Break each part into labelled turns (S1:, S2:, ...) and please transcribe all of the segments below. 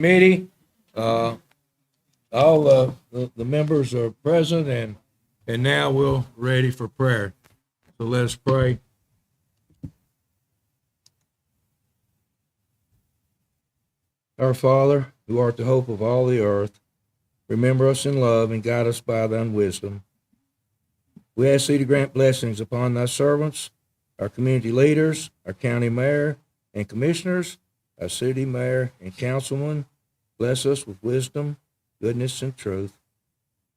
S1: Committee. All the members are present, and now we're ready for prayer. So let us pray. Our Father, who art the hope of all the earth, remember us in love and guide us by thine wisdom. We ask thee to grant blessings upon thy servants, our community leaders, our county mayor and commissioners, our city mayor and councilman. Bless us with wisdom, goodness, and truth.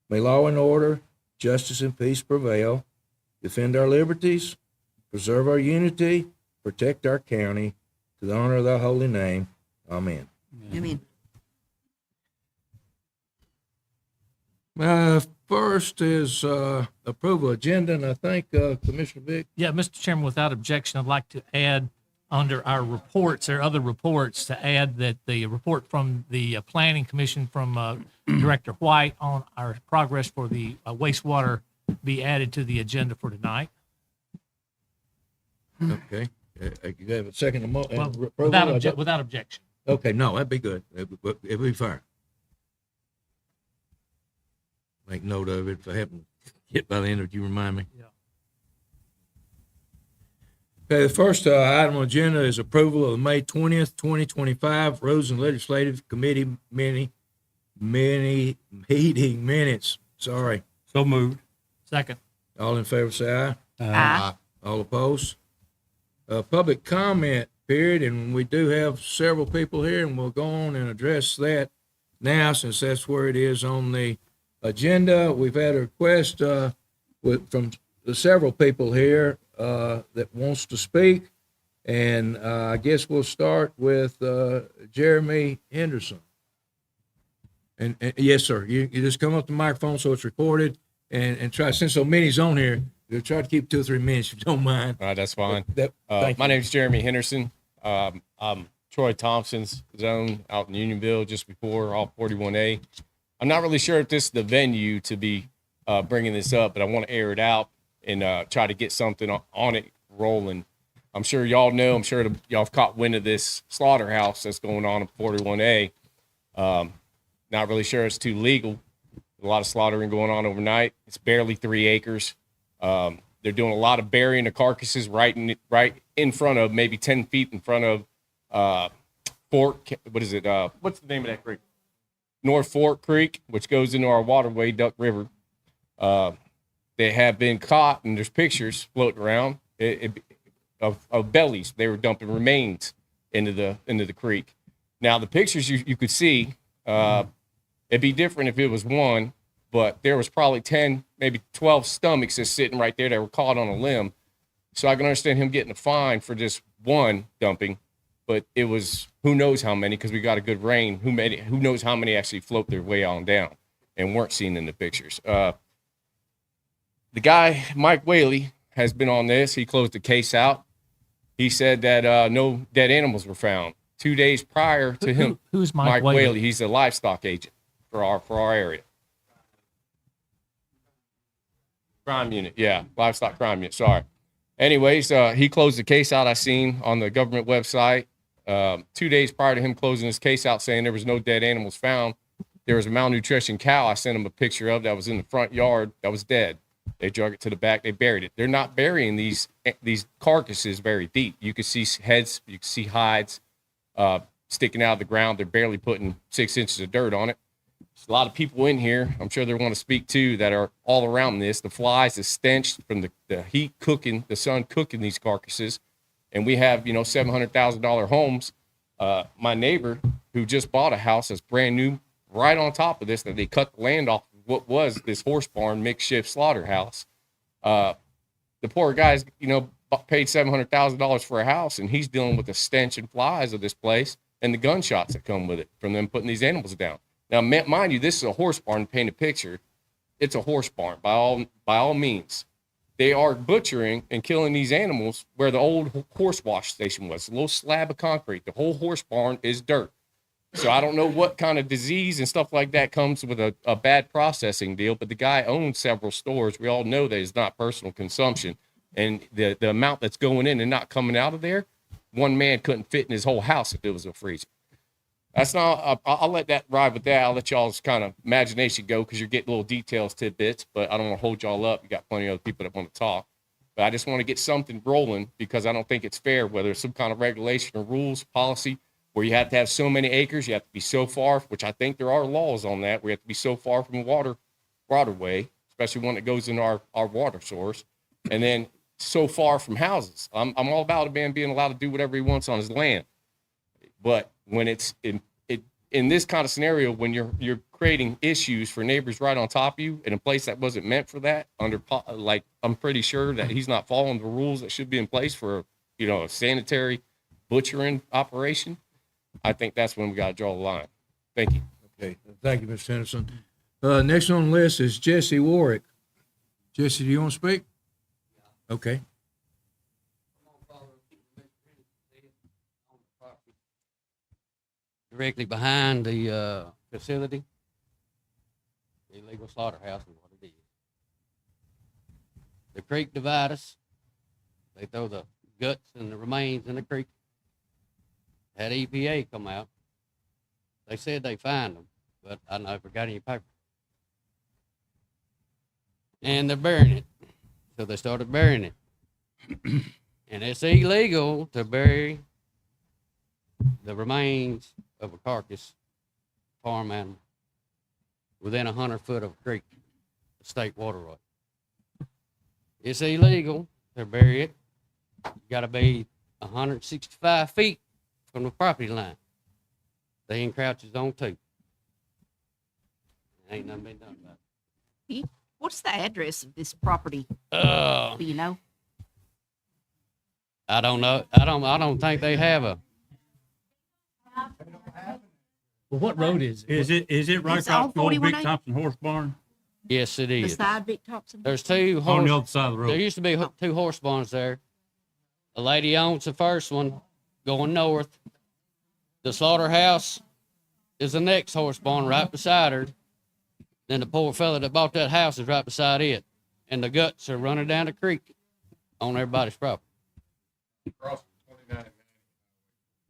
S1: May law and order, justice and peace prevail. Defend our liberties, preserve our unity, protect our county, to the honor of thy holy name. Amen.
S2: Amen.
S1: First is approval agenda, and I think Commissioner Vick.
S3: Yeah, Mr. Chairman, without objection, I'd like to add under our reports or other reports to add that the report from the Planning Commission from Director White on our progress for the wastewater be added to the agenda for tonight.
S1: Okay. You have a second
S3: Well,
S1: approval?
S3: without objection.
S1: Okay, no, that'd be good. It'd be fair. Make note of it if I happen to get by the end of it, you remind me.
S3: Yeah.
S1: Okay, the first item on the agenda is approval of the May 20th, 2025 Roads and Legislative Committee meeting minutes. Sorry.
S4: So moved.
S3: Second.
S1: All in favor say aye.
S2: Aye.
S1: All opposed? Public comment period, and we do have several people here, and we'll go on and address that now since that's where it is on the agenda. We've had a request from several people here that wants to speak, and I guess we'll start with Jeremy Henderson. And yes, sir, you just come up to the microphone so it's recorded, and try, since so many's on here, we'll try to keep 2 or 3 minutes if you don't mind.
S4: All right, that's fine.
S1: Thank
S4: My
S1: you.
S4: name's Jeremy Henderson. I'm Troy Thompson's zone out in Unionville, just before all 41A. I'm not really sure if this is the venue to be bringing this up, but I want to air it out and try to get something on it rolling. I'm sure y'all know, I'm sure y'all have caught wind of this slaughterhouse that's going on in 41A. Not really sure it's too legal. A lot of slaughtering going on overnight. It's barely 3 acres. They're doing a lot of burying the carcasses right in front of, maybe 10 feet in front of What's the name of that creek? North Fork Creek, which goes into our waterway, Duck River. They have been caught, and there's pictures floating around of bellies. They were dumping remains into the creek. Now the pictures you could see, it'd be different if it was one, but there was probably 10, maybe 12 stomachs just sitting right there that were caught on a limb. So I can understand him getting a fine for just one dumping, but it was who knows how many, because we got a good rain. Who knows how many actually float their way on down and weren't seen in the pictures. The guy, Mike Whaley, has been on this. He closed the case out. He said that no dead animals were found. 2 days prior to him,
S3: Who's Mike Whaley?
S4: He's a livestock agent for our area. Crime unit, yeah, livestock crime unit. Sorry. Anyways, he closed the case out. I seen on the government website 2 days prior to him closing his case out, saying there was no dead animals found. There was a malnutrition cow I sent him a picture of that was in the front yard that was dead. They drug it to the back. They buried it. They're not burying these carcasses very deep. You can see heads, you can see hides sticking out of the ground. They're barely putting 6 inches of dirt on it. There's a lot of people in here, I'm sure they want to speak to, that are all around this. The flies, the stench from the heat cooking, the sun cooking these carcasses. And we have, $700,000 homes. My neighbor who just bought a house that's brand new right on top of this, that they cut the land off of what was this horse barn makeshift slaughterhouse. The poor guy's, paid $700,000 for a house, and he's dealing with the stench and flies of this place and the gunshots that come with it from them putting these animals down. Now, mind you, this is a horse barn. Paint a picture. It's a horse barn by all means. They are butchering and killing these animals where the old horse wash station was, a little slab of concrete. The whole horse barn is dirt. So I don't know what kind of disease and stuff like that comes with a bad processing deal, but the guy owns several stores. We all know that it's not personal consumption. And the amount that's going in and not coming out of there, one man couldn't fit in his whole house if it was a freezer. That's not. I'll let that ride with that. I'll let y'all's kind of imagination go because you're getting little details, tidbits. But I don't want to hold y'all up. You got plenty of other people that want to talk. But I just want to get something rolling because I don't think it's fair. Whether it's some kind of regulation or rules, policy, where you have to have so many acres, you have to be so far. Which I think there are laws on that. We have to be so far from a waterway, especially one that goes in our water source, and then so far from houses. I'm all about a man being allowed to do whatever he wants on his land. But when it's in this kind of scenario, when you're creating issues for neighbors right on top of you in a place that wasn't meant for that, like I'm pretty sure that he's not following the rules that should be in place for a sanitary butchering operation. I think that's when we got to draw the line. Thank you.
S1: Okay, thank you, Mr. Henderson. Next on the list is Jesse Warwick. Jesse, do you want to speak? Okay.
S2: Directly behind the facility, the illegal slaughterhouse is what it is. The creek divide us. They throw the guts and the remains in the creek. Had EPA come out. They said they found them, but I never got any paper. And they're burying it. So they started burying it. And it's illegal to bury the remains of a carcass farm animal within 100 foot of a creek, a state water right. It's illegal to bury it. You got to be 165 feet from the property line. They encroach his own too. Ain't nothing been done about it.
S5: What's the address of this property?
S2: Uh,
S5: Do you know?
S2: I don't know. I don't think they have a.
S3: Well, what road is it?
S6: Is it right
S5: It's on
S6: across the old Big
S5: 41A?
S6: Thompson horse barn?
S2: Yes, it is.
S5: Beside Vic Thompson?
S2: There's two
S6: On the
S2: horse.
S6: other side of the
S2: There
S6: road.
S2: used to be two horse barns there. A lady owns the first one, going north. The slaughterhouse is the next horse barn right beside her. Then the poor fella that bought that house is right beside it, and the guts are running down the creek on everybody's property.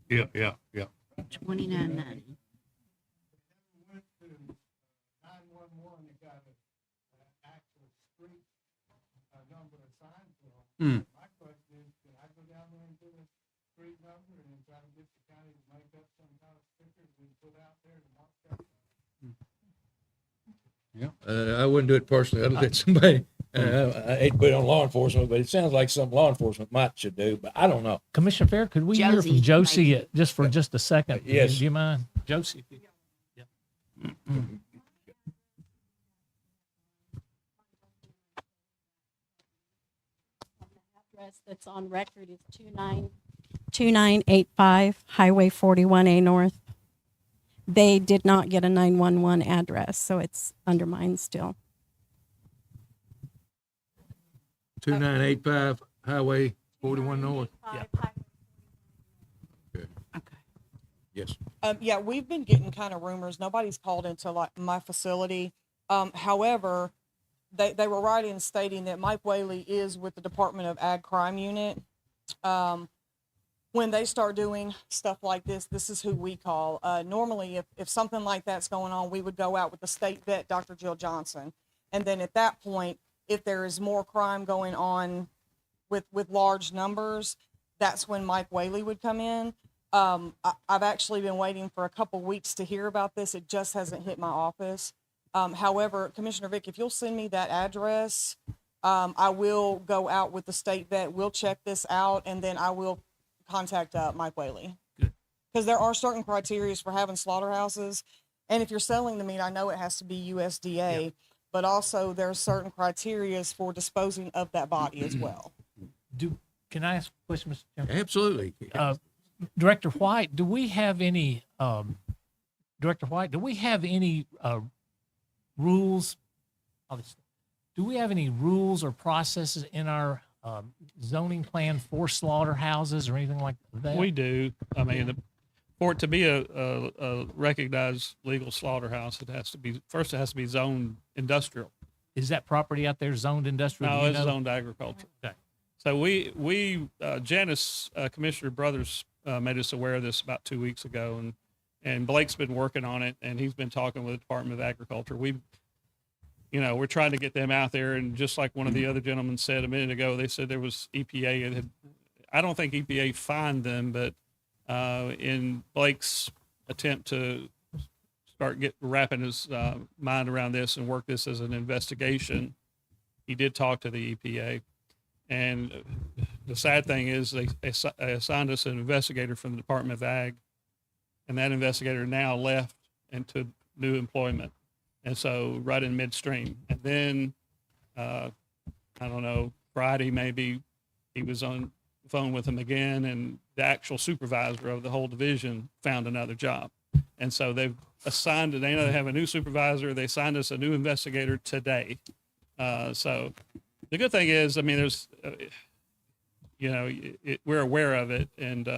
S6: Yeah.
S5: 2990.
S6: Hmm.
S1: I wouldn't do it personally. I'd let somebody, I hate to put it on law enforcement, but it sounds like something law enforcement should do, but I don't know.
S3: Commissioner Fair, could we hear
S5: Josie,
S3: from Josie
S5: maybe.
S3: just for just a second?
S1: Yes.
S3: Do you mind? Josie?
S7: Address that's on record is 2985 Highway 41A North. They did not get a 911 address, so it's under mine still.
S1: 2985 Highway 41 North.
S3: Yeah.
S5: Okay.
S1: Yes.
S8: Yeah, we've been getting kind of rumors. Nobody's called into like my facility. However, they were writing stating that Mike Whaley is with the Department of Ag Crime Unit. When they start doing stuff like this is who we call. Normally, if something like that's going on, we would go out with the state vet, Dr. Jill Johnson. And then at that point, if there is more crime going on with large numbers, that's when Mike Whaley would come in. I've actually been waiting for a couple weeks to hear about this. It just hasn't hit my office. However, Commissioner Vick, if you'll send me that address, I will go out with the state vet. We'll check this out, and then I will contact Mike Whaley.
S3: Good.
S8: Because there are certain criteria for having slaughterhouses. And if you're selling the meat, I know it has to be USDA, but also there are certain criteria for disposing of that body as well.
S3: Can I ask a question, Mr. Chairman?
S1: Absolutely.
S3: Director White, do we have any rules? Do we have any rules or processes in our zoning plan for slaughterhouses or anything like that?
S6: We do. I mean, for it to be a recognized legal slaughterhouse, it has to be zoned industrial.
S3: Is that property out there zoned industrial?
S6: No,
S3: Do you
S6: it's
S3: know?
S6: zoned agriculture.
S3: Okay.
S6: So we Janice, Commissioner Brothers, made us aware of this about 2 weeks ago, and Blake's been working on it, and he's been talking with the Department of Agriculture. We're trying to get them out there, and just like one of the other gentlemen said a minute ago, they said there was EPA. I don't think EPA fined them, but in Blake's attempt to start wrapping his mind around this and work this as an investigation, he did talk to the EPA. And the sad thing is they assigned us an investigator from the Department of Ag, and that investigator now left into new employment. And so right in midstream. And then, I don't know, Friday maybe, he was on the phone with him again, and the actual supervisor of the whole division found another job. And so they know they have a new supervisor. They assigned us a new investigator today. So the good thing is, I mean, there's, we're aware of it, and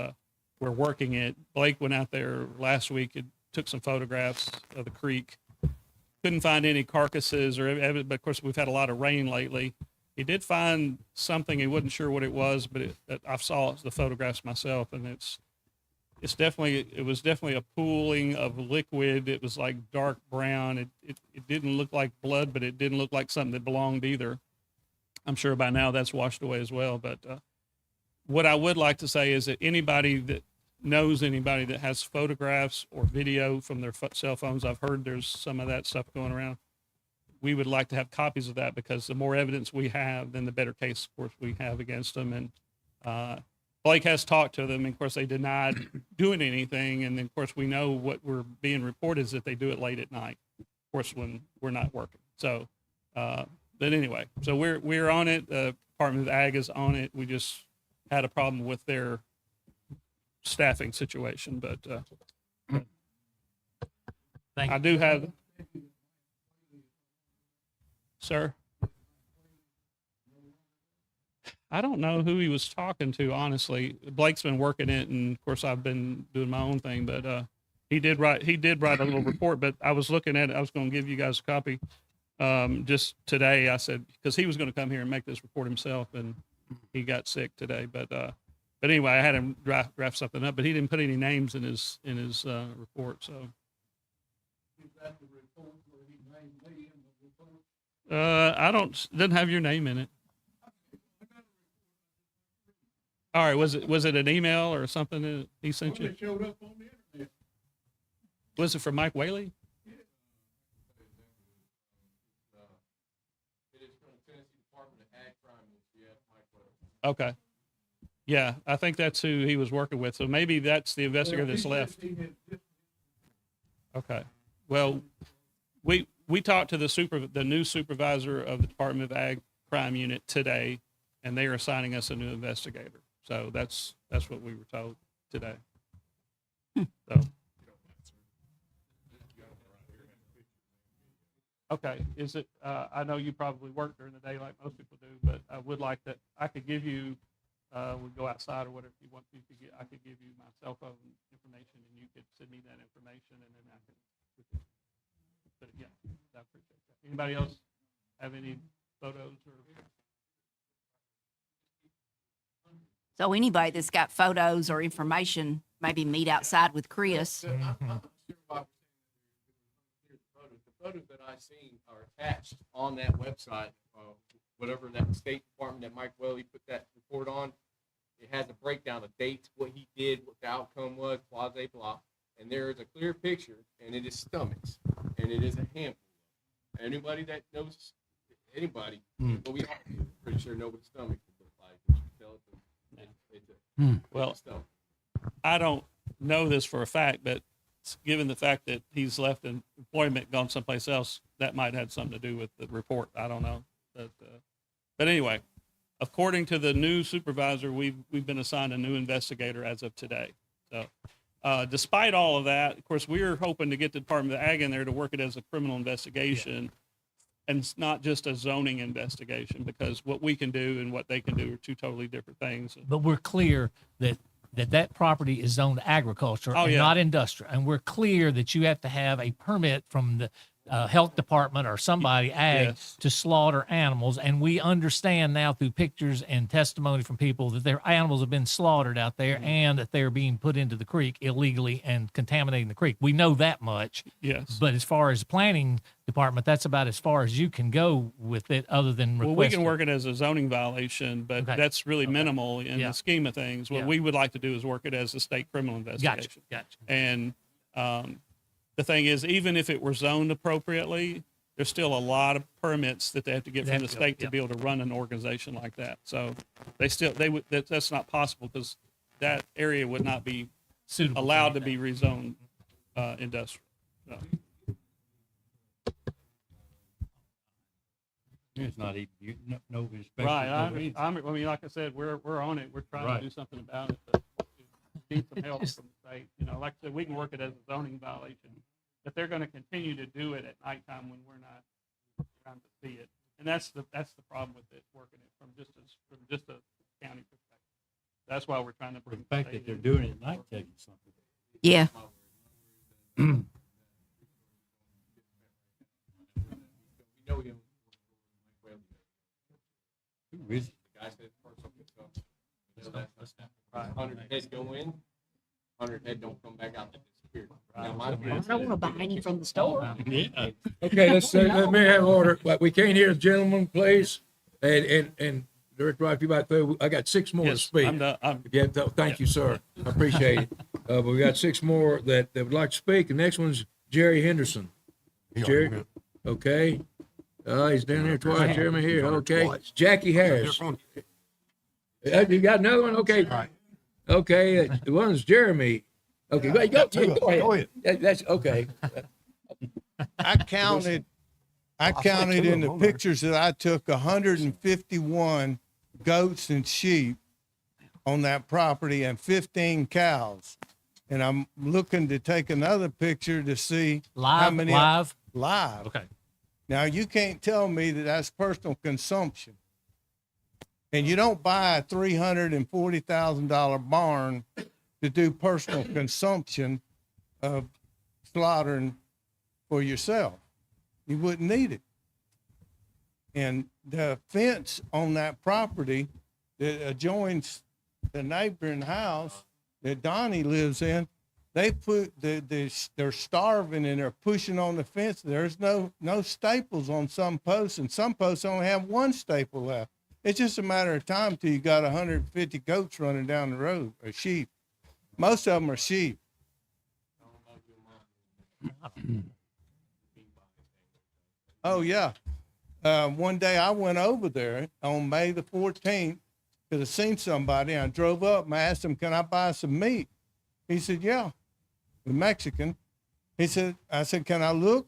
S6: we're working it. Blake went out there last week and took some photographs of the creek. Couldn't find any carcasses or evidence, but of course we've had a lot of rain lately. He did find something. He wasn't sure what it was, but I saw the photographs myself, and it was definitely a pooling of liquid. It was like dark brown. It didn't look like blood, but it didn't look like something that belonged either. I'm sure by now that's washed away as well. But what I would like to say is that anybody that knows anybody that has photographs or video from their cell phones, I've heard there's some of that stuff going around. We would like to have copies of that, because the more evidence we have, then the better case, of course, we have against them. And Blake has talked to them, and of course they denied doing anything. And then of course we know what we're being reported is that they do it late at night, of course, when we're not working. So, but anyway, so we're on it. Department of Ag is on it. We just had a problem with their staffing situation, but
S3: Thank
S6: I do have, sir. I don't know who he was talking to, honestly. Blake's been working it, and of course I've been doing my own thing, but he did write a little report. But I was looking at it. I was going to give you guys a copy just today. I said, because he was going to come here and make this report himself, and he got sick today. But anyway, I had him draft something up, but he didn't put any names in his report. So doesn't have your name in it. All right, was it an email or something that he sent you?
S9: It showed up on the internet.
S6: Was it from Mike Whaley?
S4: It is from the Tennessee Department of Ag Crime. Yeah, Mike Whaley.
S6: Okay. Yeah, I think that's who he was working with. So maybe that's the investigator that's left. Okay. Well, we talked to the new supervisor of the Department of Ag Crime Unit today, and they are assigning us a new investigator. So that's what we were told today. So. Okay. Is it? I know you probably work during the day like most people do, but I would like that. I could give you. We go outside or whatever you want to. I could give you my cell phone information, and you could send me that information, and then I can. But yeah, I appreciate that. Anybody else have any photos or?
S5: So anybody that's got photos or information, maybe meet outside with Chris.
S4: I'm not sure why we're saying that the photos that I've seen are attached on that website, whatever that State Department that Mike Whaley put that report on. It has a breakdown of dates, what he did, what the outcome was, blah, blah, blah. And there is a clear picture, and it is stomachs, and it is a handful. Anybody that knows anybody, well, we all pretty sure know what a stomach would look like. You tell it to,
S6: Well,
S4: it's a stomach.
S6: I don't know this for a fact, but given the fact that he's left in employment, gone someplace else, that might have something to do with the report. I don't know. But anyway, according to the new supervisor, we've been assigned a new investigator as of today. So despite all of that, of course, we're hoping to get the Department of Ag in there to work it as a criminal investigation. And it's not just a zoning investigation, because what we can do and what they can do are two totally different things.
S3: But we're clear that property is zoned agriculture
S6: Oh,
S3: and
S6: yeah.
S3: not industrial. And we're clear that you have to have a permit from health department or somebody ag
S6: Yes.
S3: to slaughter animals. And we understand now through pictures and testimony from people that their animals have been slaughtered out there and that they're being put into the creek illegally and contaminating the creek. We know that much.
S6: Yes.
S3: But as far as planning department, that's about as far as you can go with it, other than
S6: Well, we
S3: request
S6: can
S3: it.
S6: work it as a zoning violation, but
S3: Okay.
S6: that's really minimal in
S3: Yeah.
S6: the scheme of things. What
S3: Yeah.
S6: we would like to do is work it as a state criminal investigation.
S3: Gotcha.
S6: And the thing is, even if it were zoned appropriately, there's still a lot of permits that they have to get
S3: They
S6: from
S3: have
S6: the
S3: to go,
S6: state
S3: yeah.
S6: to be able to run an organization like that. So they would, that's not possible because that area would not be
S3: Suitable for
S6: allowed to
S3: anything.
S6: be rezoned industrial. So,
S9: It's not even, no inspection.
S6: right.
S9: no anything.
S6: I mean, like I said, we're on it. We're trying
S9: Right.
S6: to do something about it. To need some help from the state. You know, like I said, we can work it as a zoning violation, but they're going to continue to do it at nighttime when we're not trying to see it. And that's the problem with it, working it from just a county perspective. That's why we're trying to
S9: The
S6: bring
S9: fact
S6: state
S9: that they're
S6: in.
S9: doing it at night tells you something.
S5: Yeah.
S9: Who is it?
S4: The guy said personal consumption. 100 head go in, 100 head don't come back out. They disappear. Now,
S5: I don't want to buy any from the store.
S9: Yeah.
S1: Okay, let me have order. But we can't hear the gentleman, please. And Director Wright, if you might throw, I got 6 more to
S6: Yes,
S1: speak.
S6: I'm done.
S1: Yeah, thank you, sir. I appreciate it. But we got 6 more that would like to speak. The next one's Jerry Henderson. Jerry, okay. He's down here twice. Jeremy here, okay. Jackie Harris. You got another one? Okay. Okay, the one's Jeremy. Okay, go ahead. That's okay.
S10: I counted in the pictures that I took 151 goats and sheep on that property and 15 cows. And I'm looking to take another picture to see how many
S3: Live?
S10: live.
S3: Okay.
S10: Now you can't tell me that that's personal consumption. And you don't buy a $340,000 barn to do personal consumption of slaughtering for yourself. You wouldn't need it. And the fence on that property that adjoins the neighboring house that Donnie lives in, they put they're starving and they're pushing on the fence. There's no staples on some posts, and some posts only have one staple left. It's just a matter of time till you got 150 goats running down the road, or sheep. Most of them are sheep. Oh yeah. One day I went over there on May the 14th because I seen somebody. And I drove up and I asked him, "Can I buy some meat?" He said, "Yeah." The Mexican. I said, "Can I look?"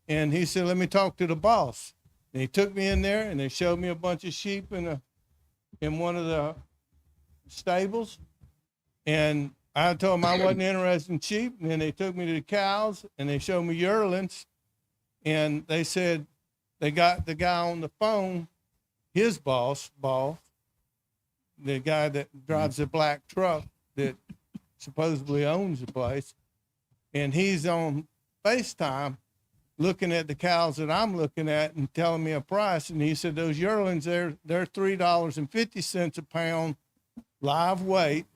S10: And he said, "Let me talk to the boss." And he took me in there and they showed me a bunch of sheep in one of the stables. And I told them I wasn't interested in sheep. And then they took me to the cows and they showed me yearlings. And they said they got the guy on the phone, his boss, the guy that drives the black truck that supposedly owns the place. And he's on FaceTime looking at the cows that I'm looking at and telling me a price. And he said, those yearlings, they're $3.50 a pound live weight,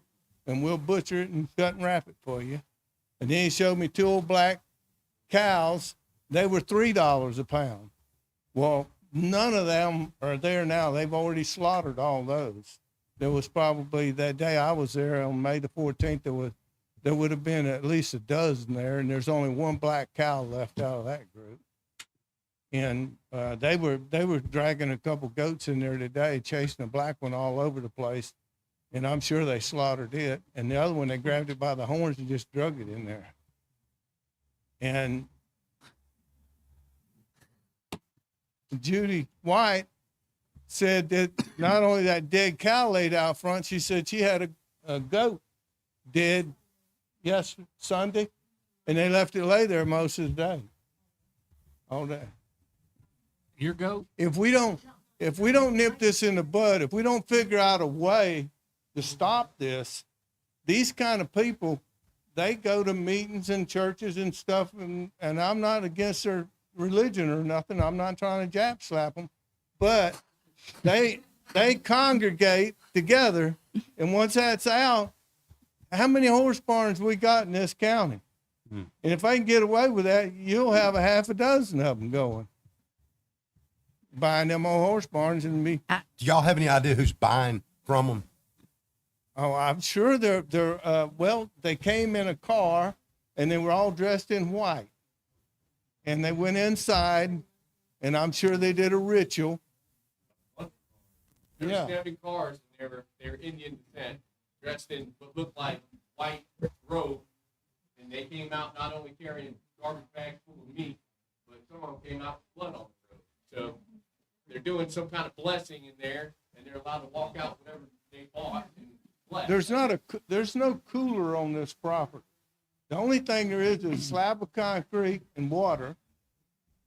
S10: and we'll butcher it and cut and wrap it for you. And then he showed me 2 old black cows. They were $3 a pound. Well, none of them are there now. They've already slaughtered all those. There was probably, that day I was there on May the 14th, there would have been at least a dozen there, and there's only one black cow left out of that group. And they were dragging a couple goats in there today, chasing a black one all over the place, and I'm sure they slaughtered it. And the other one, they grabbed it by the horns and just drug it in there. And Judy White said that not only that dead cow laid out front, she said she had a goat dead Sunday, and they left it lay there most of the day, all day.
S3: Your goat?
S10: If we don't nip this in the bud, if we don't figure out a way to stop this, these kind of people, they go to meetings and churches and stuff, and I'm not against their religion or nothing. I'm not trying to jab slap them, but they congregate together, and once that's out, how many horse barns we got in this county? And if they can get away with that, you'll have a half a dozen of them going, buying them old horse barns and be.
S11: Do y'all have any idea who's buying from them?
S10: Oh, I'm sure they're well, they came in a car and they were all dressed in white, and they went inside, and I'm sure they did a ritual.
S4: There were
S10: Yeah.
S4: 7 cars, and they were Indian descent, dressed in what looked like white robe, and they came out not only carrying garbage bags full of meat, but some of them came out with blood on the road. So they're doing some kind of blessing in there, and they're allowed to walk out whatever they bought and bless.
S10: There's no cooler on this property. The only thing there is a slab of concrete and water.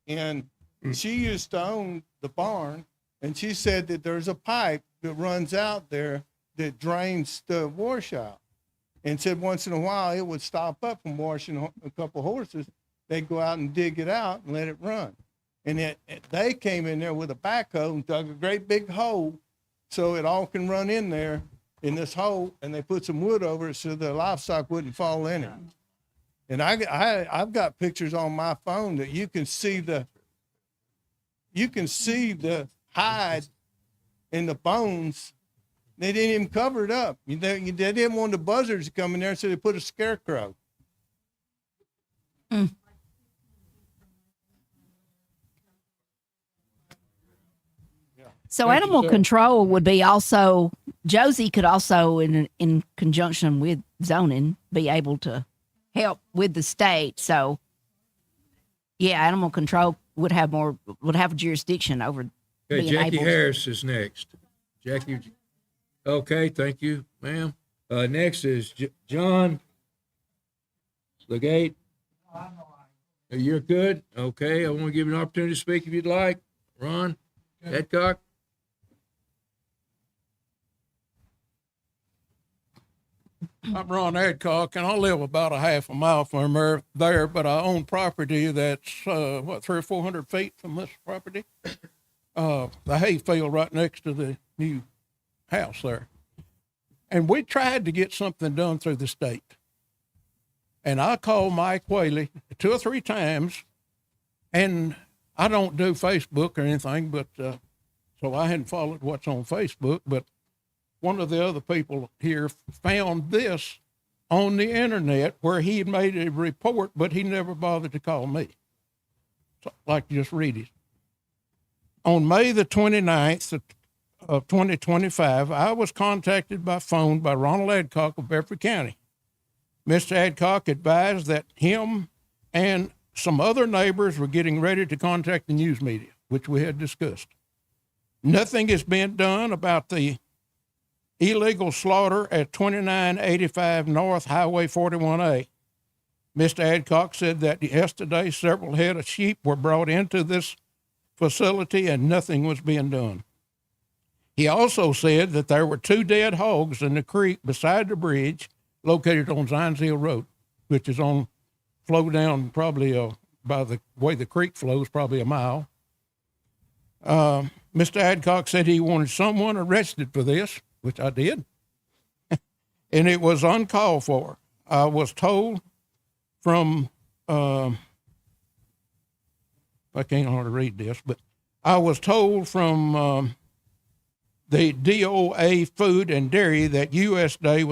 S10: And she used to own the barn, and she said that there's a pipe that runs out there that drains the washout. And said once in a while it would stop up from washing a couple horses. They'd go out and dig it out and let it run. And they came in there with a backhoe and dug a great big hole so it all can run in there in this hole, and they put some wood over it so the livestock wouldn't fall in it. And I've got pictures on my phone that you can see the hide and the bones. They didn't even cover it up. They didn't want the buzzards to come in there, so they put a scarecrow.
S5: So
S1: Thank you,
S5: animal
S1: sir.
S5: control would be also, Josie could also, in conjunction with zoning, be able to help with the state. So, yeah, animal control would have jurisdiction over
S1: Okay,
S5: being
S1: Jackie
S5: able.
S1: Harris is next. Jackie, okay, thank you, ma'am. Next is John Legate. You're good? Okay, I want to give you an opportunity to speak if you'd like. Ron Adcock?
S12: I'm Ron Adcock, and I live about a half a mile from there, but I own property that's, 300 or 400 feet from this property. The hay field right next to the new house there. And we tried to get something done through the state. And I called Mike Whaley 2 or 3 times, and I don't do Facebook or anything, but so I hadn't followed what's on Facebook, but one of the other people here found this on the internet where he had made a report, but he never bothered to call me. So I'd like to just read it. On May the 29th of 2025, I was contacted by phone by Ronald Adcock of Bedford County. Mr. Adcock advised that him and some other neighbors were getting ready to contact the news media, which we had discussed. Nothing has been done about the illegal slaughter at 2985 North Highway 41A. Mr. Adcock said that yesterday several head of sheep were brought into this facility and nothing was being done. He also said that there were 2 dead hogs in the creek beside the bridge located on Zines Hill Road, which is flow down probably by the way the creek flows, probably a mile. Mr. Adcock said he wanted someone arrested for this, which I did, and it was uncalled for. I was told from, I can't hardly read this, but I was told from the DOA Food and Dairy that USDA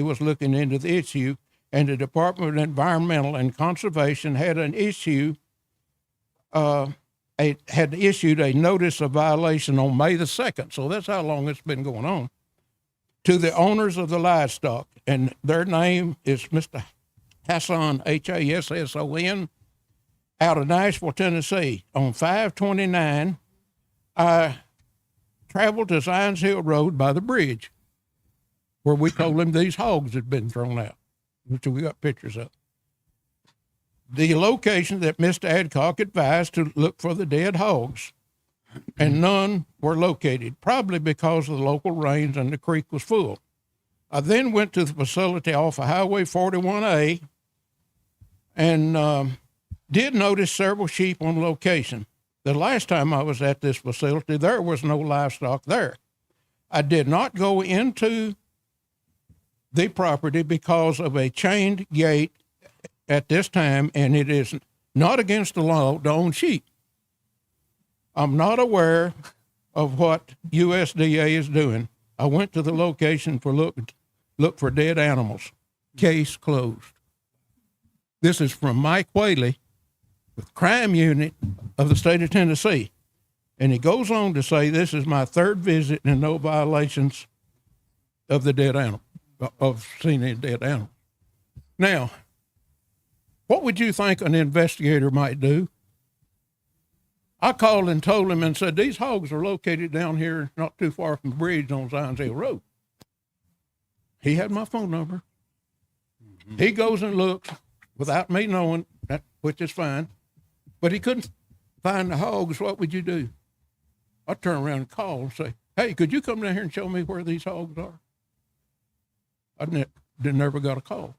S12: was looking into the issue, and the Department of Environmental and Conservation had issued a notice of violation on May the 2nd. So that's how long it's been going on, to the owners of the livestock. And their name is Mr. Hassan, Hasson, out of Nashville, Tennessee. On 5/29, I traveled to Zines Hill Road by the bridge where we told him these hogs had been thrown out, which we got pictures of. The location that Mr. Adcock advised to look for the dead hogs, and none were located, probably because of the local rains and the creek was full. I then went to the facility off of Highway 41A, and did notice several sheep on location. The last time I was at this facility, there was no livestock there. I did not go into the property because of a chained gate at this time, and it is not against the law to own sheep. I'm not aware of what USDA is doing. I went to the location for look for dead animals. Case closed. This is from Mike Whaley with crime unit of the state of Tennessee. And he goes on to say, this is my third visit and no violations of the dead animal, of seeing a dead animal. Now, what would you think an investigator might do? I called and told him and said, these hogs are located down here not too far from the bridge on Zions Hill Road. He had my phone number. He goes and looks without me knowing, that, which is fine, but he couldn't find the hogs. What would you do? I turn around and call and say, hey, could you come down here and show me where these hogs are? I never got a call.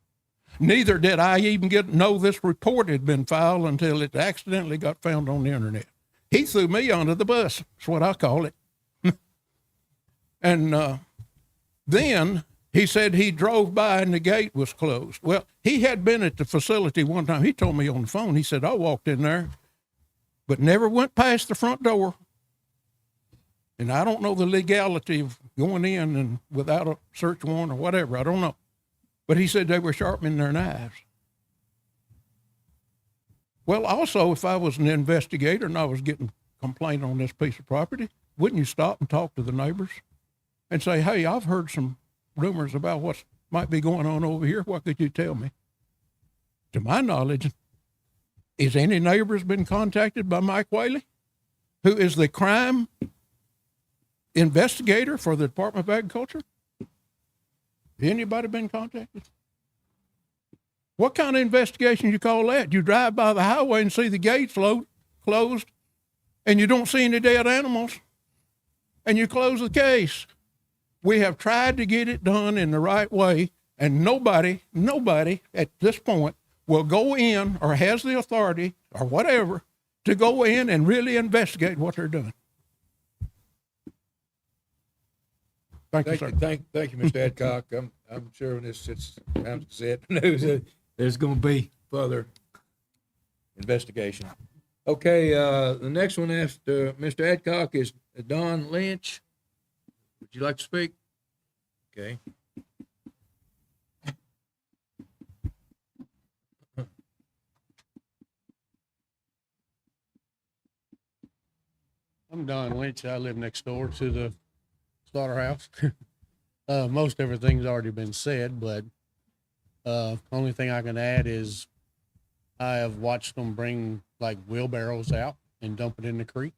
S12: Neither did I even know this report had been filed until it accidentally got found on the internet. He threw me under the bus. That's what I call it. And then he said he drove by and the gate was closed. Well, he had been at the facility one time. He told me on the phone, he said, I walked in there, but never went past the front door. And I don't know the legality of going in and without a search warrant or whatever. I don't know. But he said they were sharpening their knives. Well, also, if I was an investigator and I was getting a complaint on this piece of property, wouldn't you stop and talk to the neighbors and say, hey, I've heard some rumors about what might be going on over here. What could you tell me? To my knowledge, is any neighbors been contacted by Mike Whaley, who is the crime investigator for the Department of Agriculture? Anybody been contacted? What kind of investigation you call that? You drive by the highway and see the gates closed and you don't see any dead animals and you close the case. We have tried to get it done in the right way, and nobody at this point will go in or has the authority or whatever to go in and really investigate what they're doing. Thank you, sir.
S1: Thank you, Mr. Adcock. I'm sure when this sits around the set news, there's going to be further investigation. Okay, the next one after Mr. Adcock is Don Lynch. Would you like to speak? Okay.
S9: I'm Don Lynch. I live next door to the slaughterhouse. Most everything's already been said, but only thing I can add is I have watched them bring like wheelbarrows out and dump it in the creek.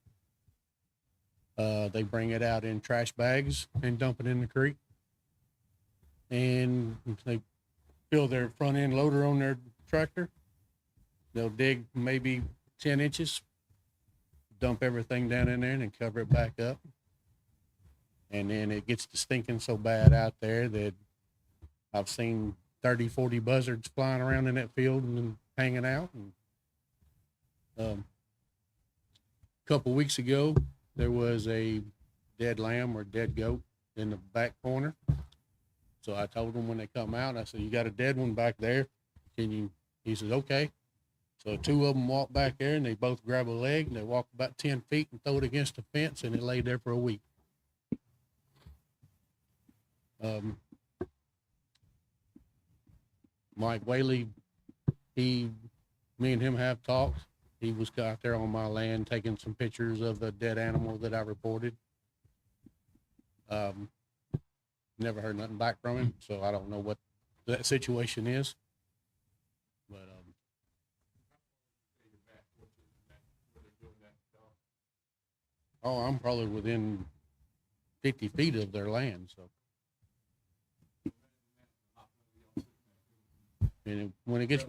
S9: They bring it out in trash bags and dump it in the creek. And they fill their front end loader on their tractor. They'll dig maybe 10 inches, dump everything down in there and then cover it back up. And then it gets to stinking so bad out there that I've seen 30, 40 buzzards flying around in that field and hanging out. And a couple weeks ago, there was a dead lamb or dead goat in the back corner. So I told them when they come out, I said, you got a dead one back there. Can you? He says, okay. So two of them walked back there and they both grab a leg and they walk about 10 feet and throw it against the fence, and it laid there for a week. Mike Whaley, me and him have talked. He was out there on my land taking some pictures of the dead animal that I reported. Never heard nothing back from him, so I don't know what that situation is. But I'm probably within 50 feet of their land, so. And when it gets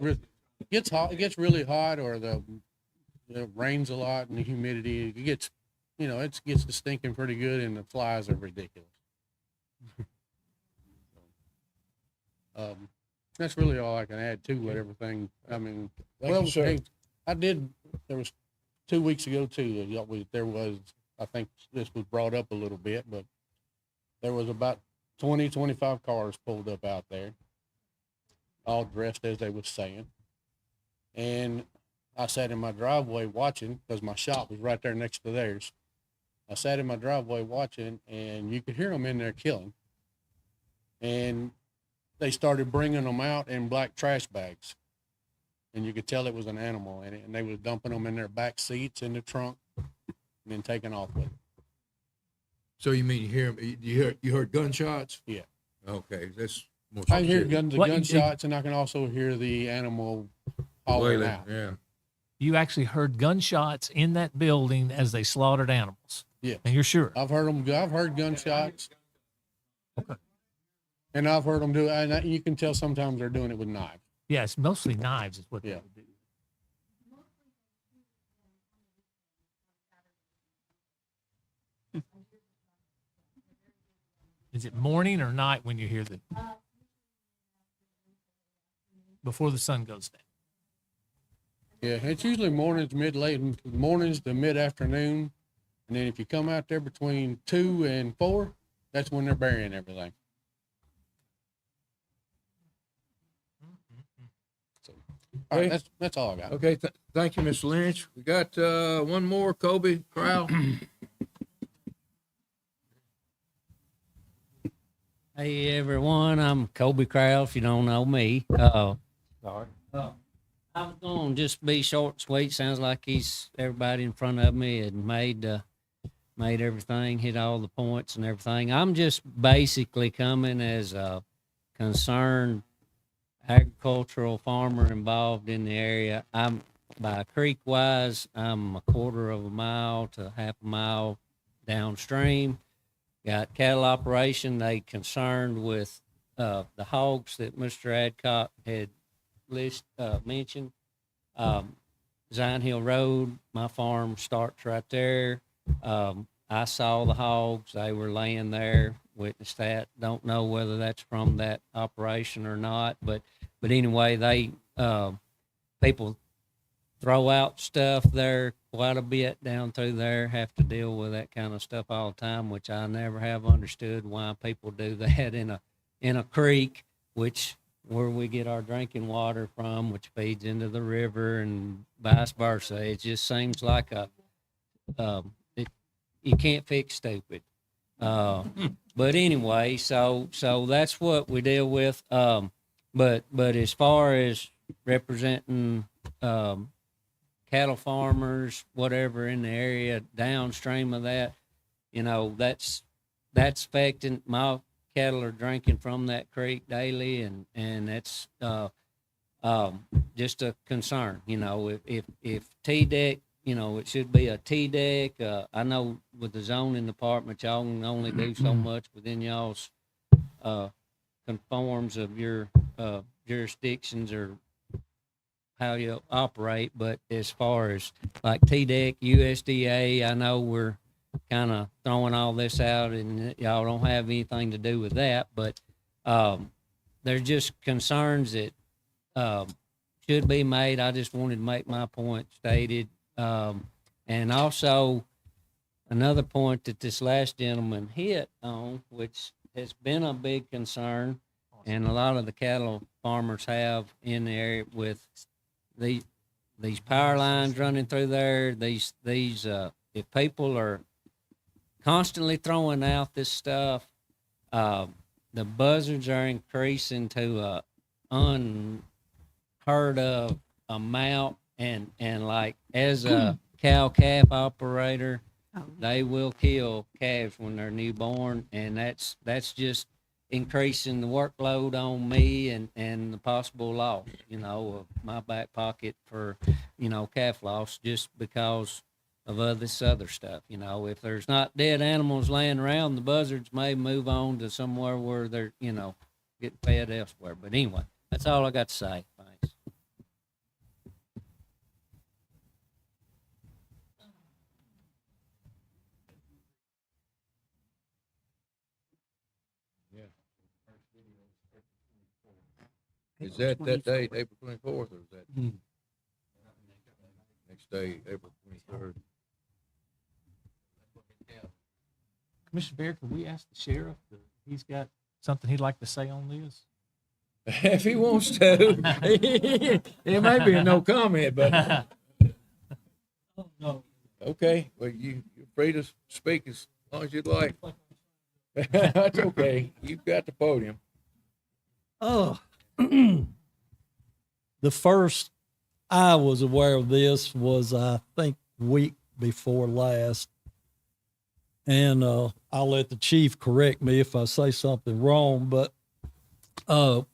S9: hot, it gets really hot, or it rains a lot and the humidity, it gets, it gets to stinking pretty good, and the flies are ridiculous. That's really all I can add to what everything. I mean,
S1: Thank you, sir.
S9: hey, I did, there was 2 weeks ago too, there was, I think this was brought up a little bit, but there was about 20, 25 cars pulled up out there, all dressed as they was saying. And I sat in my driveway watching, because my shop was right there next to theirs. I sat in my driveway watching, and you could hear them in there killing. And they started bringing them out in black trash bags. And you could tell it was an animal in it. And they was dumping them in their back seats, in the trunk, and then taking off with it.
S1: So you mean you heard gunshots?
S9: Yeah.
S1: Okay, that's more
S9: I hear
S1: specific.
S9: the
S3: What-
S9: gunshots, and I can also hear the animal hollering
S1: Wailing,
S9: out.
S1: yeah.
S3: You actually heard gunshots in that building as they slaughtered animals.
S9: Yeah.
S3: And you're sure?
S9: I've heard gunshots. Okay. And I've heard them do it, and you can tell sometimes they're doing it with knives.
S3: Yeah, it's mostly knives is what
S9: Yeah.
S3: they would do. Is it morning or night when you hear the before the sun goes down?
S9: Yeah, it's usually mornings, mornings to mid-afternoon. And then if you come out there between 2 and 4, that's when they're burying everything. So, all right,
S1: Okay.
S9: that's all I got.
S1: Okay, thank you, Mr. Lynch. We got one more, Kobe Crowell.
S13: Hey everyone, I'm Kobe Crowell. If you don't know me, sorry. I was going to just be short and sweet. Sounds like everybody in front of me had made everything, hit all the points and everything. I'm just basically coming as a concerned agricultural farmer involved in the area. I'm by creek wise, I'm a quarter of a mile to half a mile downstream. Got cattle operation. They concerned with the hogs that Mr. Adcock had mentioned. Zion Hill Road, my farm starts right there. I saw the hogs. They were laying there, witnessed that. Don't know whether that's from that operation or not, but anyway, they people throw out stuff there quite a bit down through there, have to deal with that kind of stuff all the time, which I never have understood why people do that in a creek, which where we get our drinking water from, which feeds into the river and vice versa. It just seems like you can't fix stupid. But anyway, so that's what we deal with. But as far as representing cattle farmers, whatever in the area downstream of that, that's affecting my cattle are drinking from that creek daily, and that's just a concern. If T-deck, it should be a T-deck. I know with the zoning department, y'all can only do so much within y'all's conforms of your jurisdictions or how you operate. But as far as like T-deck, USDA, I know we're kind of throwing all this out and y'all don't have anything to do with that, but there's just concerns that should be made. I just wanted to make my point stated. And also another point that this last gentleman hit on, which has been a big concern, and a lot of the cattle farmers have in the area with these power lines running through there. These if people are constantly throwing out this stuff, the buzzards are increasing to a unheard of amount, and like as a cow calf operator, they will kill calves when they're newborn, and that's just increasing the workload on me and the possible loss, of my back pocket for, calf loss, just because of this other stuff. If there's not dead animals laying around, the buzzards may move on to somewhere where they're, getting fed elsewhere. But anyway, that's all I got to say. Thanks.
S1: Is that date, April 24th, or is that? Next day, April 23rd.
S3: Commissioner Bear, can we ask the sheriff if he's got something he'd like to say on this?
S1: If he wants to, it may be a no comment, but
S3: No.
S1: okay. Well, you're free to speak as long as you'd like. That's okay. You've got the podium.
S14: Oh, the first I was aware of this was, I think, week before last. And I'll let the chief correct me if I say something wrong, but I'm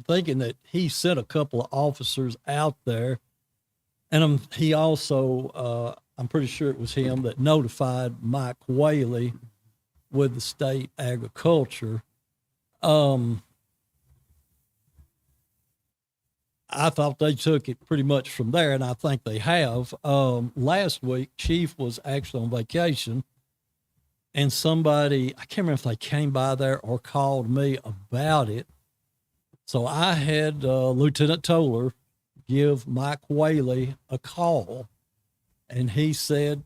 S14: thinking that he sent a couple of officers out there. And he also, I'm pretty sure it was him that notified Mike Whaley with the state agriculture. I thought they took it pretty much from there, and I think they have. Last week, Chief was actually on vacation, and somebody, I can't remember if they came by there or called me about it. So I had Lieutenant Toller give Mike Whaley a call, and he said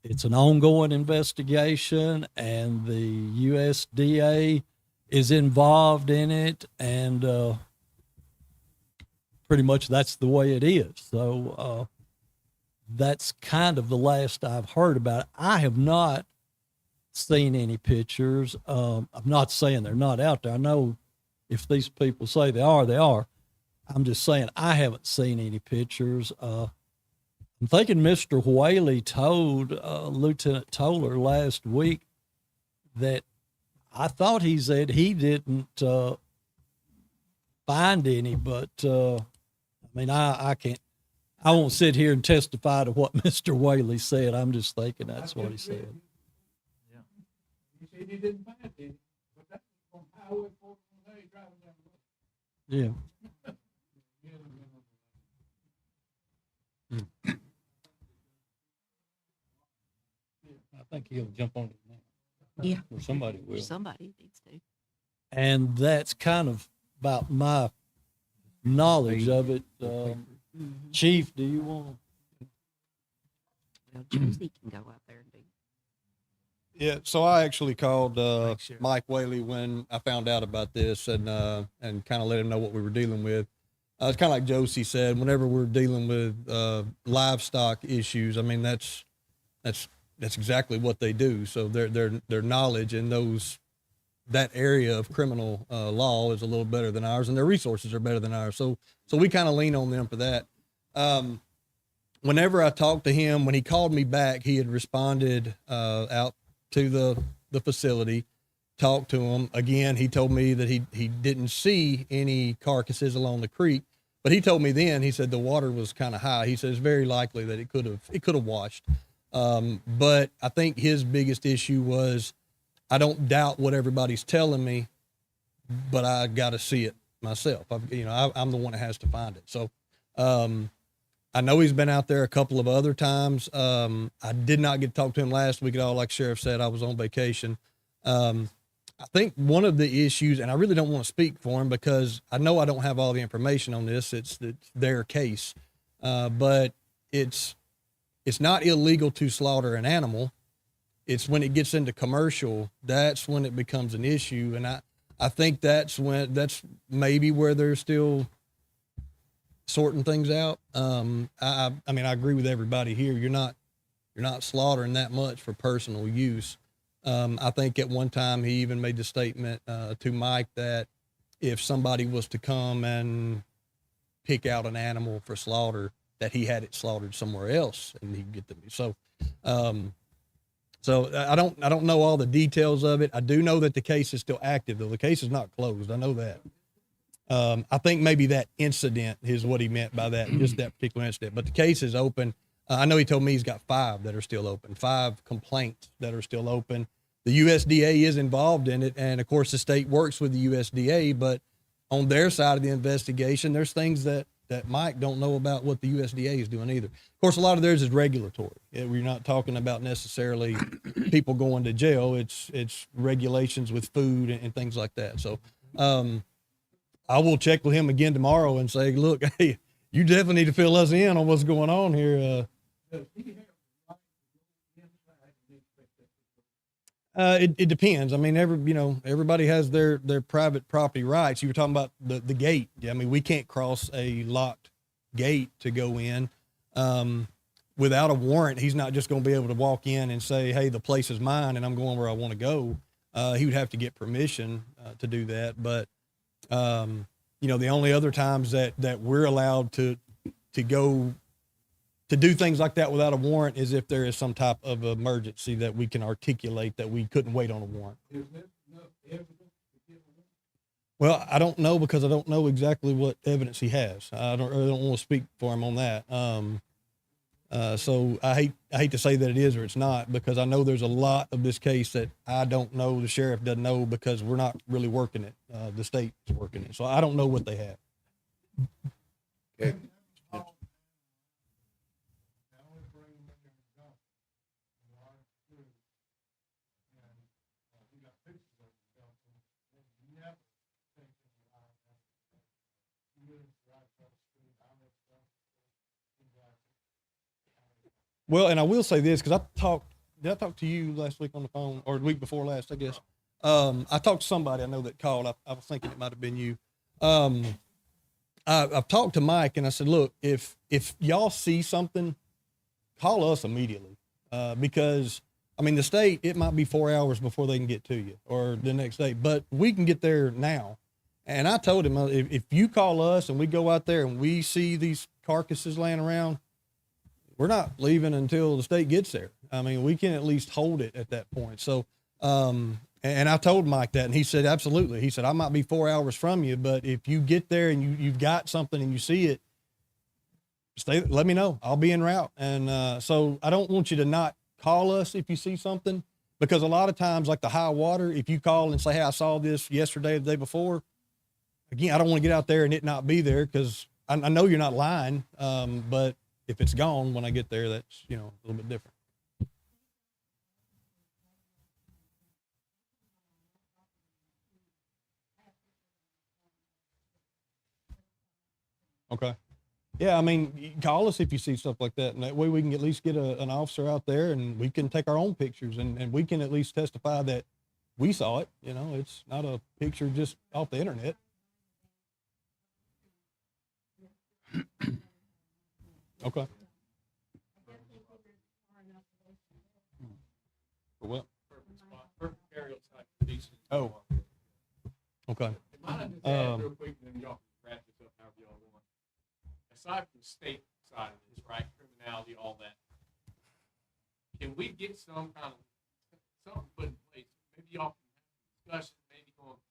S14: it's an ongoing investigation, and the USDA is involved in it, and pretty much that's the way it is. So that's kind of the last I've heard about it. I have not seen any pictures. I'm not saying they're not out there. I know if these people say they are, they are. I'm just saying I haven't seen any pictures. I'm thinking Mr. Whaley told Lieutenant Toller last week that I thought he said he didn't find any, but I mean, I can't, I won't sit here and testify to what Mr. Whaley said. I'm just thinking that's what he said.
S12: Yeah. He said he didn't find any, but that's on Highway 41A driving down the road.
S14: Yeah.
S9: I think he'll jump on it now.
S5: Yeah.
S9: Or somebody will.
S5: Somebody needs to.
S14: And that's kind of about my knowledge of it. Chief, do you want
S5: Well, Josie can go out there and do.
S11: Yeah, so I actually called
S3: Thanks, Sheriff.
S11: Mike Whaley when I found out about this, and kind of let him know what we were dealing with. It's kind of like Josie said. Whenever we're dealing with livestock issues, I mean that's exactly what they do. So their knowledge in that area of criminal law is a little better than ours, and their resources are better than ours. So we kind of lean on them for that. Whenever I talked to him, when he called me back, he had responded out to the facility, talked to him again. He told me that he didn't see any carcasses along the creek, but he told me then, he said the water was kind of high. He said it's very likely that it could have washed. But I think his biggest issue was, I don't doubt what everybody's telling me, but I got to see it myself. I'm the one that has to find it. So, I know he's been out there a couple of other times. I did not get to talk to him last week at all. Like Sheriff said, I was on vacation. I think one of the issues, and I really don't want to speak for him because I know I don't have all the information on this. It's their case. But it's not illegal to slaughter an animal. It's when it gets into commercial, that's when it becomes an issue. And I think that's maybe where they're still sorting things out. I mean, I agree with everybody here. You're not slaughtering that much for personal use. I think at one time he even made the statement to Mike that if somebody was to come and pick out an animal for slaughter, that he had it slaughtered somewhere else and he'd get them. So I don't know all the details of it. I do know that the case is still active, though. The case is not closed. I know that. I think maybe that incident is what he meant by that, just that particular incident. But the case is open. I know he told me he's got 5 that are still open, 5 complaints that are still open. The USDA is involved in it, and of course the state works with the USDA, but on their side of the investigation, there's things that Mike don't know about what the USDA is doing either. Of course, a lot of theirs is regulatory. We're not talking about necessarily people going to jail. It's regulations with food and things like that. So I will check with him again tomorrow and say, look, hey, you definitely need to fill us in on what's going on here. It depends. I mean, everybody has their private property rights. You were talking about the gate. I mean, we can't cross a locked gate to go in. Without a warrant, he's not just going to be able to walk in and say, "Hey, the place is mine and I'm going where I want to go." He would have to get permission to do that. But the only other times that we're allowed to go to do things like that without a warrant is if there is some type of emergency that we can articulate that we couldn't wait on a warrant. Well, I don't know because I don't know exactly what evidence he has. I don't want to speak for him on that. So I hate to say that it is or it's not, because I know there's a lot of this case that I don't know, the sheriff doesn't know, because we're not really working it. The state's working it. So I don't know what they have.
S1: Okay.
S11: Well, and I will say this, because did I talk to you last week on the phone, or the week before last, I guess? I talked to somebody I know that called. I was thinking it might have been you. I've talked to Mike, and I said, look, if y'all see something, call us immediately. Because, I mean, the state, it might be 4 hours before they can get to you, or the next day, but we can get there now. And I told him, if you call us and we go out there and we see these carcasses laying around, we're not leaving until the state gets there. I mean, we can at least hold it at that point. So, and I told Mike that, and he said, absolutely. He said, I might be 4 hours from you, but if you get there and you've got something and you see it, let me know. I'll be en route. And so I don't want you to not call us if you see something, because a lot of times, like the high water, if you call and say, hey, I saw this yesterday or the day before, again, I don't want to get out there and it not be there, because I know you're not lying, but if it's gone when I get there, that's, a little bit different. Okay. Yeah, I mean, you can call us if you see stuff like that, and that way we can at least get an officer out there, and we can take our own pictures, and we can at least testify that we saw it. It's not a picture just off the internet. Okay. For what? Oh. Okay.
S4: Real quick, and then y'all can wrap this up however y'all want. Aside from the state side of this, right, criminality, all that, can we get some kind of something put in place? Maybe y'all can have discussions, maybe going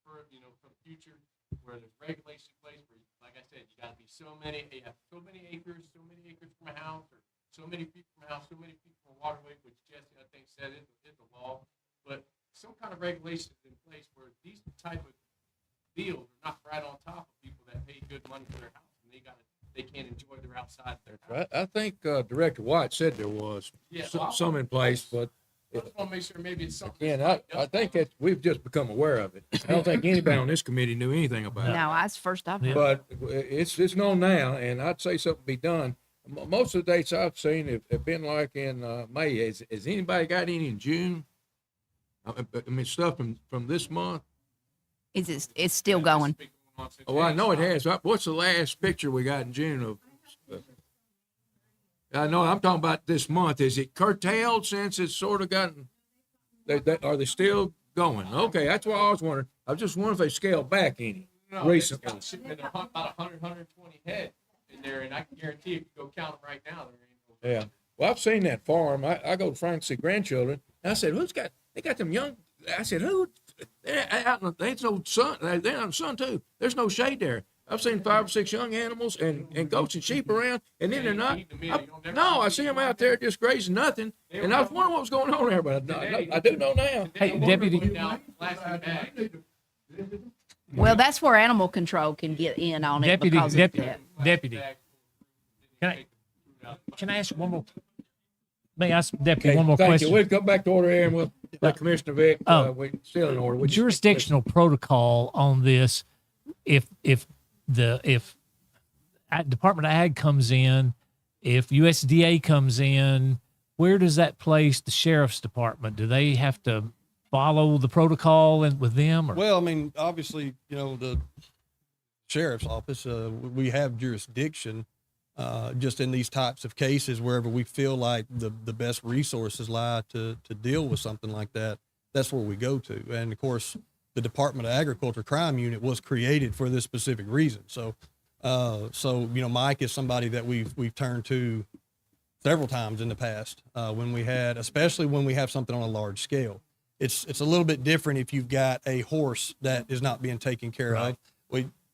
S4: for for the future, where there's regulations in place where, like I said, you got to be you have so many acres from a house, or so many feet from a house, so many feet from a waterway, which Jesse, I think, said is the law. But some kind of regulations in place where these type of deals are not right on top of people that pay good money for their house, and they can't enjoy their outside their house.
S1: I think Director White said there was some in place, but
S4: I just want to make sure maybe it's something.
S1: again, I think that we've just become aware of it. I don't think anybody on this committee knew anything about it.
S5: No, that's the first I've heard.
S1: But it's known now, and I'd say something be done. Most of the dates I've seen have been like in May. Has anybody got any in June? I mean, stuff from this month.
S5: It's still going.
S1: Oh, I know it has. What's the last picture we got in June of? I know I'm talking about this month. Is it curtailed since it's sort of gotten? Are they still going? Okay, that's what I was wondering. I was just wondering if they scaled back any recently.
S4: It's been about 100, 120 head in there, and I can guarantee if you go count them right now, there ain't no.
S1: Yeah. Well, I've seen that farm. I go to Frank to see grandchildren. And I said, they got them young. I said, who? They ain't no sun. They're out in the sun too. There's no shade there. I've seen 5 or 6 young animals and goats and sheep around, and then they're not. No, I see them out there just grazing nothing. And I was wondering what was going on there, but I do know now.
S3: Hey, Deputy.
S5: Well, that's where animal control can get in on it.
S3: Deputy,
S5: because of that.
S3: Deputy. Can I ask one more? May I ask Deputy
S1: Okay,
S3: one more
S1: thank
S3: question?
S1: you. We'll come back to order here, and we'll let Commissioner Vick. We're still in order.
S3: Jurisdictional protocol on this. If Department of Ag comes in, if USDA comes in, where does that place the sheriff's department? Do they have to follow the protocol and with them? Or?
S11: Well, I mean, obviously, the sheriff's office, we have jurisdiction just in these types of cases wherever we feel like the best resources lie to deal with something like that. That's where we go to. And of course, the Department of Agriculture Crime Unit was created for this specific reason. So, Mike is somebody that we've turned to several times in the past especially when we have something on a large scale. It's a little bit different if you've got a horse that is not being taken care of.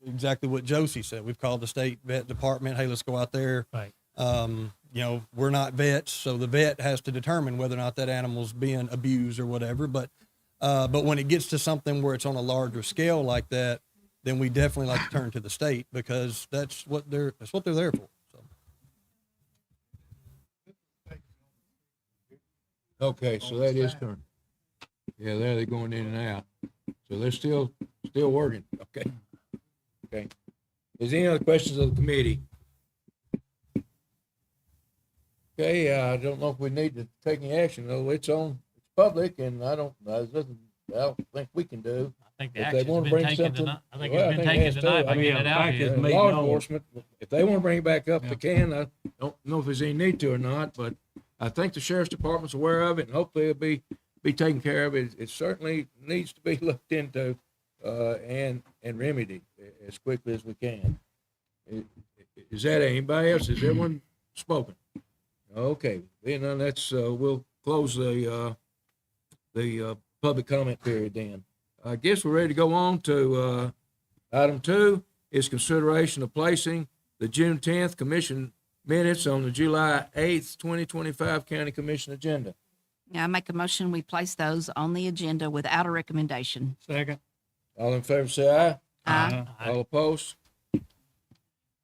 S11: Exactly what Josie said. We've called the state vet department. Hey, let's go out there.
S3: Right.
S11: We're not vets, so the vet has to determine whether or not that animal's being abused or whatever. But when it gets to something where it's on a larger scale like that, then we definitely like to turn to the state because that's what they're there for. So.
S1: Okay, so that is current. Yeah, there they're going in and out. So they're still working. Okay. Okay. Is there any other questions of the committee? Okay, I don't know if we need to take any action, though. It's public, and there's nothing I don't think we can do.
S3: I think the
S1: If they
S3: action's
S1: wanna
S3: been
S1: bring
S3: taken
S1: something-
S3: tonight. I think
S1: Well,
S3: it's been
S1: I think it
S3: taken
S1: has
S3: tonight
S1: to.
S3: by
S1: I mean,
S3: getting it out here.
S1: Law enforcement, if they want to bring it back up, they can. I don't know if there's any need to or not, but I think the sheriff's department's aware of it, and hopefully it'll be taken care of. It certainly needs to be looked into and remedied as quickly as we can. Is that anybody else? Has everyone spoken? Okay, then that's we'll close the public comment period then. I guess we're ready to go on to item 2 is consideration of placing the June 10th commission minutes on the July 8th, 2025 county commission agenda.
S5: Now I make a motion, we place those on the agenda without a recommendation.
S12: Second.
S1: All in favor, say aye.
S5: Aye.
S1: All opposed?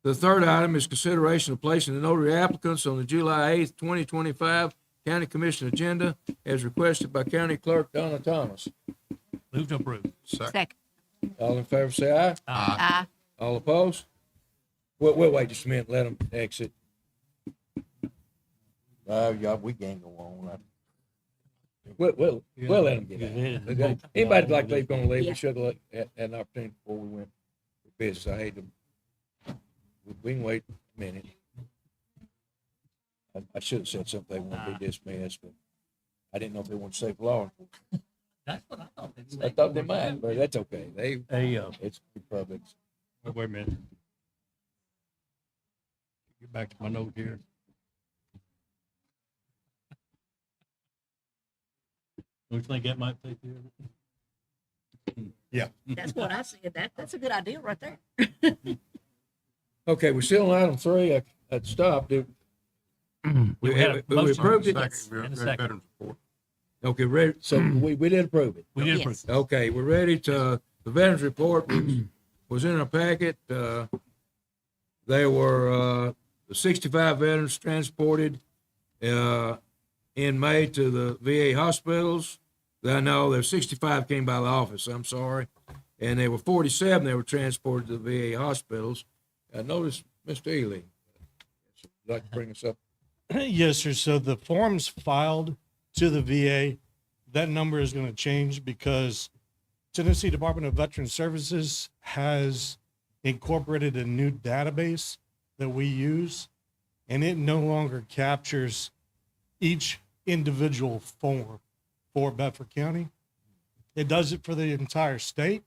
S1: The third item is consideration of placing the notary applicants on the July 8th, 2025 county commission agenda as requested by County Clerk Donna Thomas.
S3: Move to approve.
S5: Second.
S1: All in favor, say aye.
S5: Aye.
S1: All opposed? We'll wait just a minute, let them exit. Yeah, we can't go on. We'll let them get out. Okay. Anybody like they're gonna leave, we should have had an opportunity before we went to business. I hate to. We can wait a minute. I should have said something, they won't be dismissed, but I didn't know if they want to say law.
S3: That's what I thought.
S1: I thought they might, but that's okay. It's public.
S12: Wait a minute. Get back to my note here. Don't you think that might take care of it?
S10: Yeah.
S5: That's what I said. That's a good idea right there.
S1: Okay, we're still on item 3. I stopped. We
S3: had a motion.
S1: approved it.
S3: And a second.
S1: Okay, ready. So we did approve it.
S3: We did
S5: Yes.
S3: approve.
S1: Okay, we're ready to, the veterans report was in our packet. There were 65 veterans transported in May to the VA hospitals. I know there's 65 came by the office, I'm sorry. And there were 47 that were transported to the VA hospitals. I noticed Mr. Ely, would you like to bring us up?
S15: Yes, sir. So the forms filed to the VA, that number is going to change because Tennessee Department of Veteran Services has incorporated a new database that we use, and it no longer captures each individual form for Bedford County. It does it for the entire state,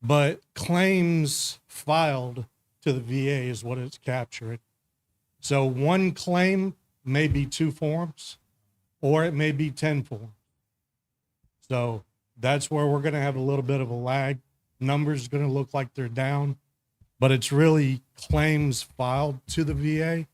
S15: but claims filed to the VA is what it's capturing. So one claim may be 2 forms, or it may be 10 forms. So that's where we're going to have a little bit of a lag. Numbers going to look like they're down, but it's really claims filed to the VA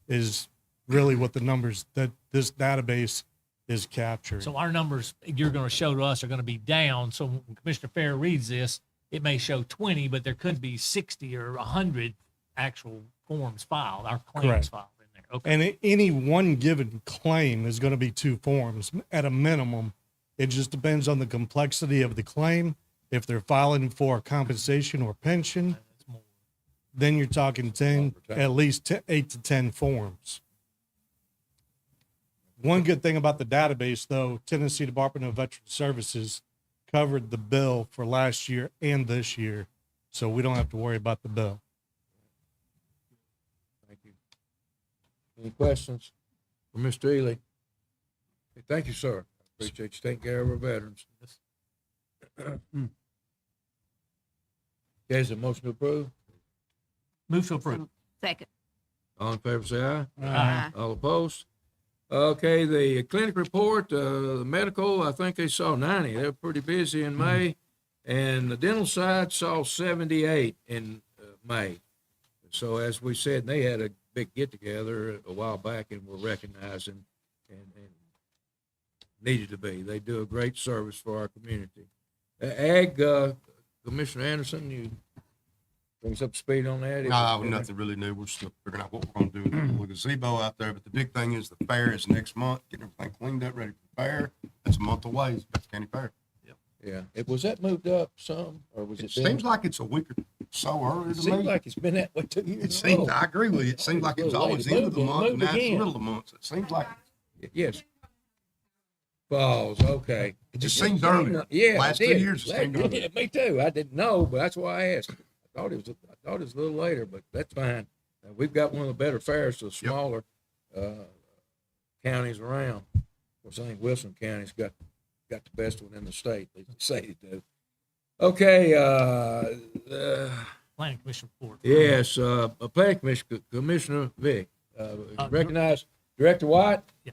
S15: is really what the numbers that this database is capturing.
S3: So our numbers you're going to show to us are going to be down. So when Commissioner Fair reads this, it may show 20, but there could be 60 or 100 actual forms filed, our claims
S15: Correct.
S3: filed in there. Okay.
S15: And any one given claim is going to be 2 forms at a minimum. It just depends on the complexity of the claim. If they're filing for compensation or pension, then you're talking 10, at least 8 to 10 forms. One good thing about the database, though, Tennessee Department of Veteran Services covered the bill for last year and this year, so we don't have to worry about the bill.
S1: Thank you. Any questions for Mr. Ely? Hey, thank you, sir. Appreciate you taking care of our veterans. Okay, is there a motion to approve?
S3: Move to approve.
S5: Second.
S1: All in favor, say aye.
S5: Aye.
S1: All opposed? Okay, the clinic report, the medical, I think they saw 90. They were pretty busy in May. And the dental side saw 78 in May. So as we said, they had a big get-together a while back and were recognizing and needed to be. They do a great service for our community. Ag, Commissioner Anderson, you bring us up to speed on that?
S16: No, nothing really new. We're still figuring out what we're going to do with the gazebo out there. But the big thing is the fair is next month, getting everything cleaned up, ready for the fair. It's a month away. It's Bedford County Fair.
S1: Yeah. Was that moved up some, or was it?
S16: It seems like it's a week or so earlier
S1: It
S16: to
S1: seems
S16: me.
S1: like it's been that way 2 years.
S16: It seems, I agree with you. It seems like it was always the end of the month, and now it's the middle of the month. So it seems like
S1: Yes. Falls, okay.
S16: it just seems earlier.
S1: Yeah,
S16: Last 2 years, it seemed earlier.
S1: Yeah, me too. I didn't know, but that's why I asked. I thought it was a little later, but that's fine. We've got one of the better fairs to the smaller counties around. Of course, I think Wilson County's got the best one in the state. They say they do. Okay,
S3: Planning Commission report.
S1: yes, Planning Commission, Commissioner Vick. Recognize Director White?
S3: Yeah.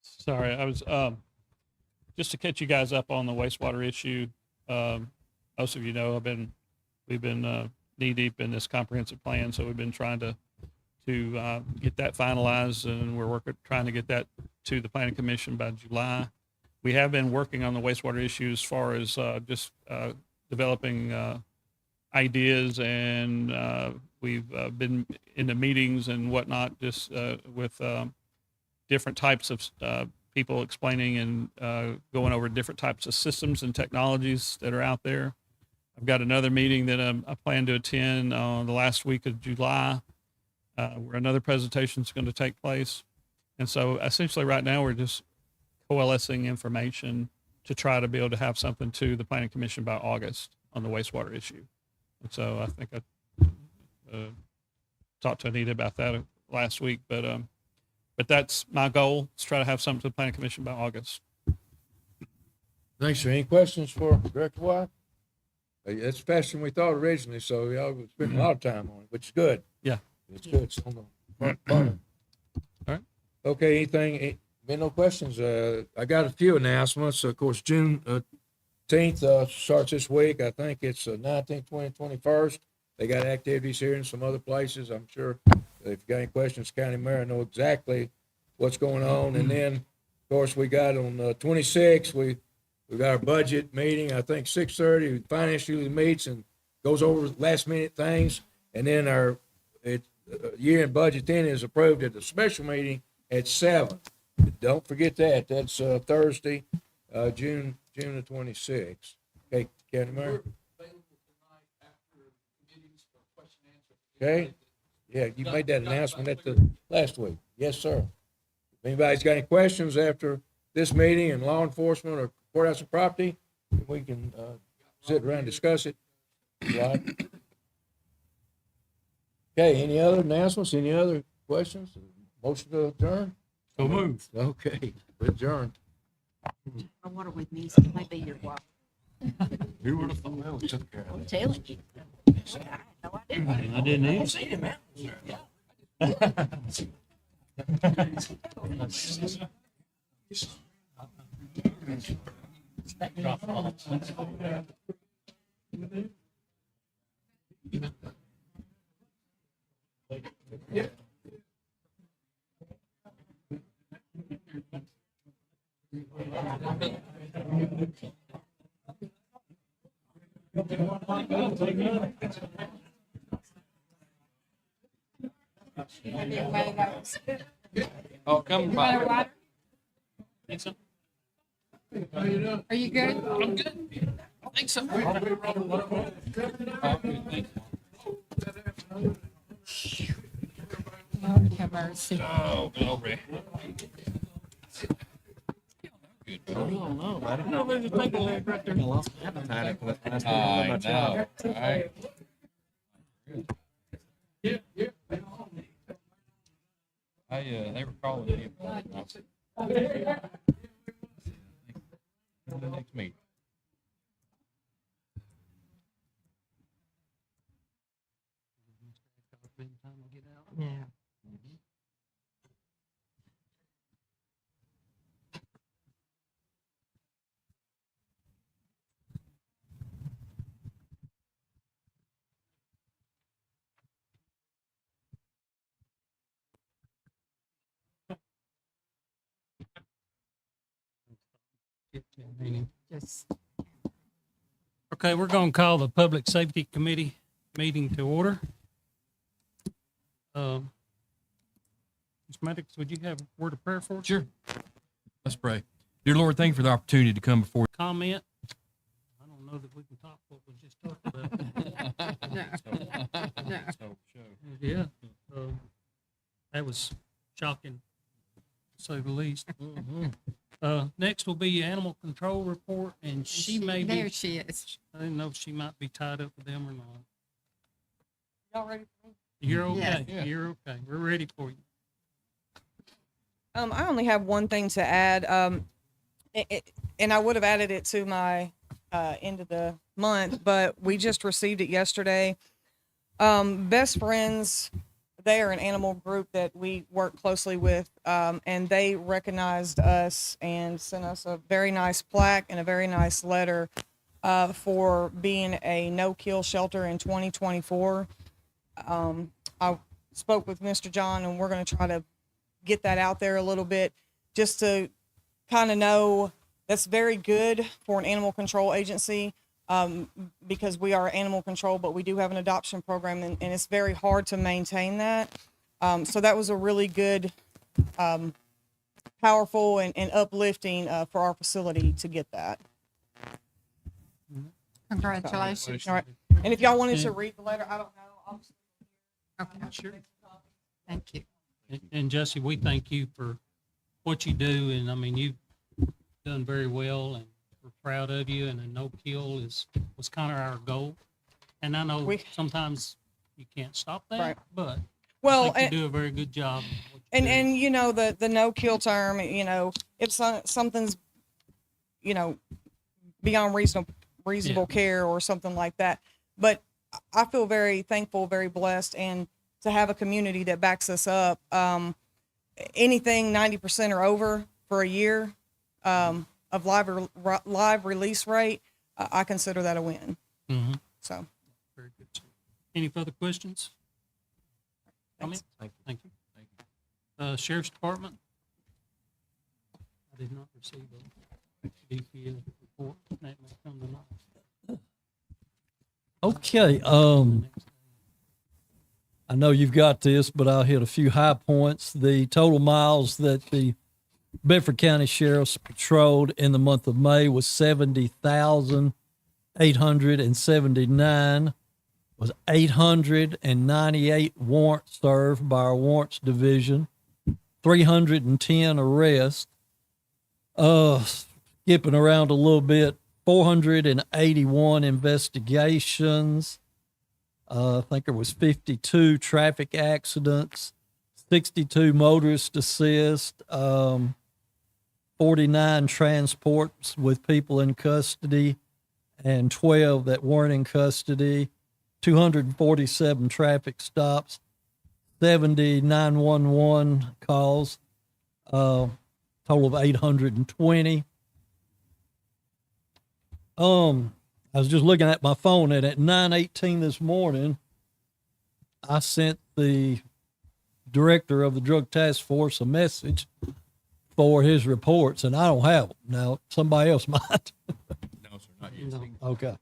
S6: Sorry, I was just to catch you guys up on the wastewater issue. Most of you know we've been knee deep in this comprehensive plan, so we've been trying to get that finalized, and we're trying to get that to the Planning Commission by July. We have been working on the wastewater issue as far as just developing ideas, and we've been in the meetings and whatnot, just with different types of people explaining and going over different types of systems and technologies that are out there. I've got another meeting that I plan to attend the last week of July, where another presentation is going to take place. And so essentially right now we're just coalescing information to try to be able to have something to the Planning Commission by August on the wastewater issue. And so I think I talked to Anita about that last week, but that's my goal, is try to have something to the Planning Commission by August.
S1: Thanks, sir. Any questions for Director White? It's faster than we thought originally, so y'all spent a lot of time on it, which is good.
S6: Yeah.
S1: It's good. It's on the front burner.
S6: All right.
S1: Okay, been no questions? I got a few announcements. Of course, June 10th starts this week. I think it's 19th, 20th, 21st. They got activities here in some other places. I'm sure if you got any questions, County Mayor know exactly what's going on. And then, of course, we got on 26th, we got our budget meeting. I think 6:30. Finance usually meets and goes over last minute things. And then our year-end budget then is approved at the special meeting at 7. Don't forget that. That's Thursday, June the 26th. Okay, County Mayor. Okay. Yeah, you made that announcement at the last week. Yes, sir. If anybody's got any questions after this meeting and law enforcement or courthouse and property, we can sit around and discuss it. Right. Okay, any other announcements? Any other questions? Motion to adjourn?
S12: So moved.
S1: Okay, adjourn.
S5: My water with me, so it might be your water.
S16: Who would have thought that was took care of?
S5: I'm telling you.
S14: I didn't even
S5: see them out.
S4: Oh, come by.
S17: Are you good?
S12: I'm good. I think so.
S17: Lord have mercy.
S12: Oh, glory.
S4: I know, right? They were calling me. The next meeting.
S17: Yeah. Just
S3: Okay, we're going to call the Public Safety Committee meeting to order. Mr. Maddox, would you have a word of prayer for us?
S18: Sure. Let's pray. Dear Lord, thank you for the opportunity to come before
S3: Comment? I don't know that we can talk what we just talked about. Yeah. That was shocking, to say the least. Next will be animal control report, and she may be.
S17: there she is.
S3: I didn't know if she might be tied up with them or not.
S8: Y'all ready for me?
S3: You're okay.
S17: Yes.
S4: Yeah.
S3: You're okay. We're ready for you.
S8: I only have one thing to add, and I would have added it to my end of the month, but we just received it yesterday. Best Friends, they are an animal group that we work closely with, and they recognized us and sent us a very nice plaque and a very nice letter for being a no-kill shelter in 2024. I spoke with Mr. John, and we're going to try to get that out there a little bit just to kind of know that's very good for an animal control agency, because we are animal control, but we do have an adoption program, and it's very hard to maintain that. So that was a really good, powerful and uplifting for our facility to get that.
S17: Congratulations.
S8: All right. And if y'all wanted to read the letter, I don't know.
S17: Okay. Sure. Thank you.
S3: And Jesse, we thank you for what you do, and I mean, you've done very well, and we're proud of you, and a no-kill was kind of our goal. And I know sometimes you can't stop that,
S8: Right.
S3: but
S8: Well,
S3: I think you do a very good job.
S8: And you know, the no-kill term, you know, if something's, you know, beyond reasonable care or something like that. But I feel very thankful, very blessed, and to have a community that backs us up. Anything 90% or over for a year of live release rate, I consider that a win.
S3: Mm-hmm.
S8: So,
S3: very good. Any further questions?
S8: Thanks.
S3: Thank you. Sheriff's Department. I did not receive a DPS report. That may come tonight.
S14: Okay, I know you've got this, but I'll hit a few high points. The total miles that the Bedford County Sheriff's patrolled in the month of May was 70,879. Was 898 warrants served by our warrants division. 310 arrests. Skipping around a little bit. 481 investigations. I think there was 52 traffic accidents, 62 motorist assist, 49 transports with people in custody, and 12 that weren't in custody, 247 traffic stops, 70 911 calls, total of 820. I was just looking at my phone, and at 9:18 this morning, I sent the director of the Drug Task Force a message for his reports, and I don't have them. Now, somebody else might.
S18: No, sir, not yet.
S14: Okay.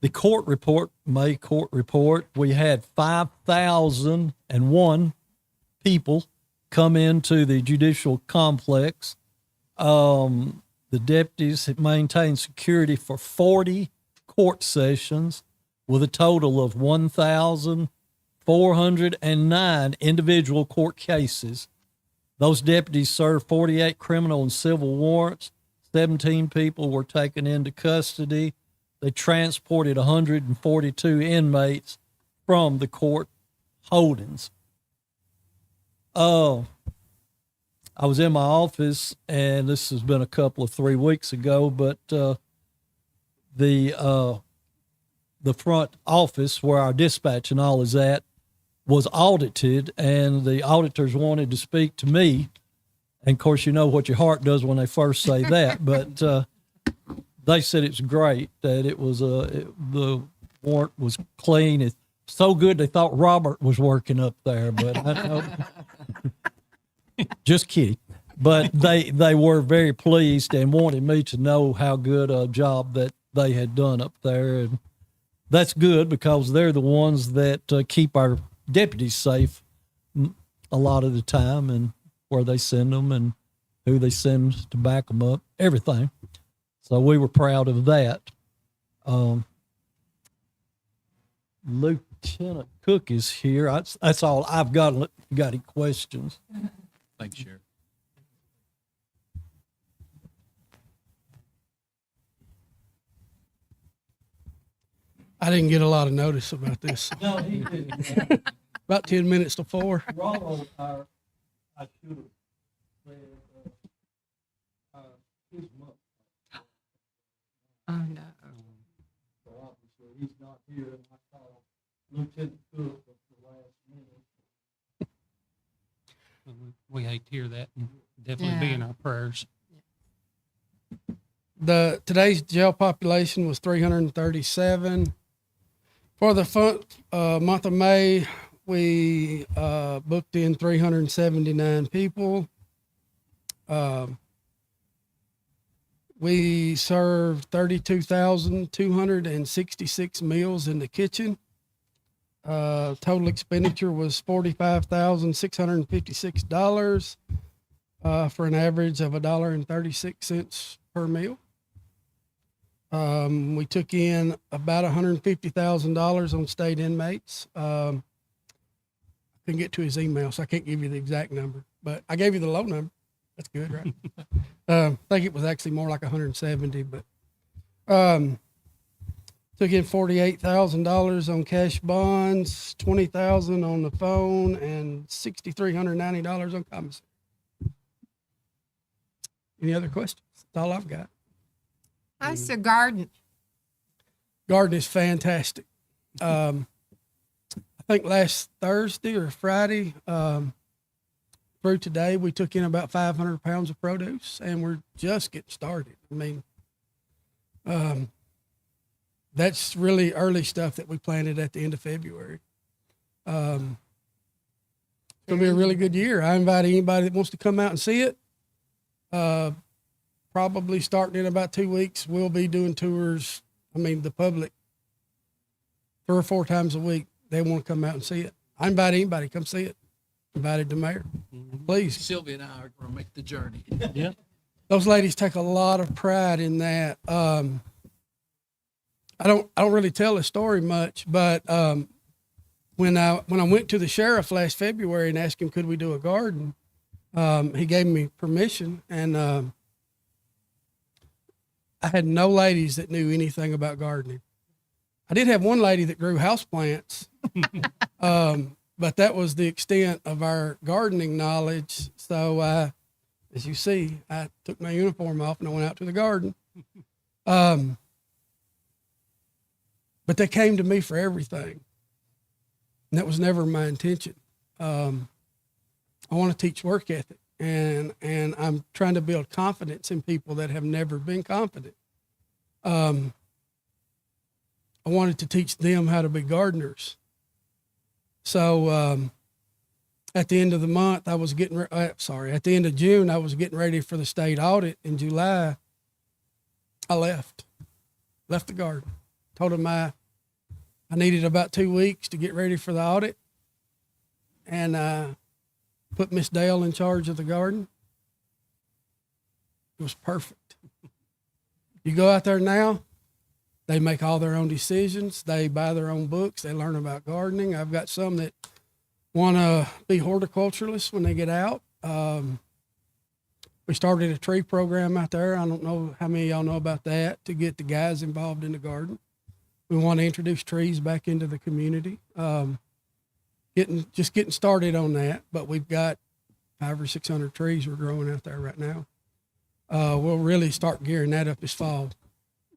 S14: The court report, May court report, we had 5,001 people come into the judicial complex. The deputies had maintained security for 40 court sessions with a total of 1,409 individual court cases. Those deputies served 48 criminal and civil warrants. 17 people were taken into custody. They transported 142 inmates from the court holdings. I was in my office, and this has been a couple of 3 weeks ago, but the front office where our dispatch and all is at was audited, and the auditors wanted to speak to me. And of course, you know what your heart does when they first say that, but they said it's great, that it was the warrant was clean. It's so good they thought Robert was working up there, but I know. Just kidding. But they were very pleased and wanted me to know how good a job that they had done up there. And that's good because they're the ones that keep our deputies safe a lot of the time, and where they send them and who they send to back them up, everything. So we were proud of that. Lieutenant Cook is here. That's all I've got. You got any questions?
S18: Thanks, Sheriff.
S19: I didn't get a lot of notice about this.
S14: No, he didn't.
S19: About 10 minutes to 4.
S14: Ronald, I should have said, his mother.
S17: Oh, no.
S14: So obviously he's not here, and I called Lieutenant Cook at the last minute.
S3: We hate to hear that, and definitely be in our prayers.
S19: Today's jail population was 337. For the month of May, we booked in 379 people. We served 32,266 meals in the kitchen. Total expenditure was $45,656 for an average of $1.36 per meal. We took in about $150,000 on state inmates. I couldn't get to his email, so I can't give you the exact number, but I gave you the low number. That's good, right? I think it was actually more like 170, but took in $48,000 on cash bonds, $20,000 on the phone, and $6,390 on commissary. Any other questions? That's all I've got.
S17: How's the garden?
S19: Garden is fantastic. I think last Thursday or Friday, through today, we took in about 500 pounds of produce, and we're just getting started. I mean, that's really early stuff that we planted at the end of February. It's going to be a really good year. I invite anybody that wants to come out and see it. Probably starting in about 2 weeks, we'll be doing tours. I mean, the public 3 or 4 times a week, they want to come out and see it. I invite anybody to come see it. Invited the mayor. Please.
S18: Sylvia and I are going to make the journey.
S19: Yeah. Those ladies take a lot of pride in that. I don't really tell the story much, but when I went to the sheriff last February and asked him, could we do a garden? He gave me permission, and I had no ladies that knew anything about gardening. I did have one lady that grew houseplants, but that was the extent of our gardening knowledge. So, as you see, I took my uniform off and I went out to the garden. But they came to me for everything. And that was never my intention. I want to teach work ethic, and I'm trying to build confidence in people that have never been confident. I wanted to teach them how to be gardeners. So at the end of the month, at the end of June, I was getting ready for the state audit in July. I left the garden. told them I needed about 2 weeks to get ready for the audit, and put Miss Dale in charge of the garden. It was perfect. You go out there now, they make all their own decisions. They buy their own books. They learn about gardening. I've got some that want to be horticulturalists when they get out. We started a tree program out there. I don't know how many of y'all know about that, to get the guys involved in the garden. We want to introduce trees back into the community. Getting started on that, but we've got 500 or 600 trees we're growing out there right now. We'll really start gearing that up this fall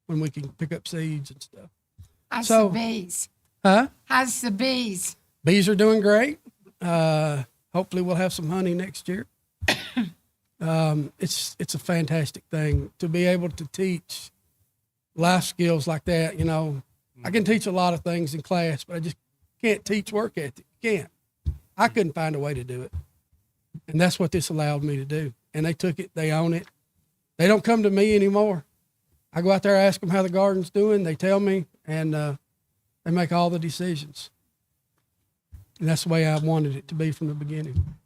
S19: when we can pick up seeds and stuff.
S17: How's the bees?
S19: Huh?
S17: How's the bees?
S19: Bees are doing great. Hopefully we'll have some honey next year. It's a fantastic thing to be able to teach life skills like that. You know, I can teach a lot of things in class, but I just can't teach work ethic. Can't. I couldn't find a way to do it. And that's what this allowed me to do. And they took it, they own it. They don't come to me anymore. I go out there, ask them how the garden's doing. They tell me, and they make all the decisions. And that's the way I wanted it to be from the beginning.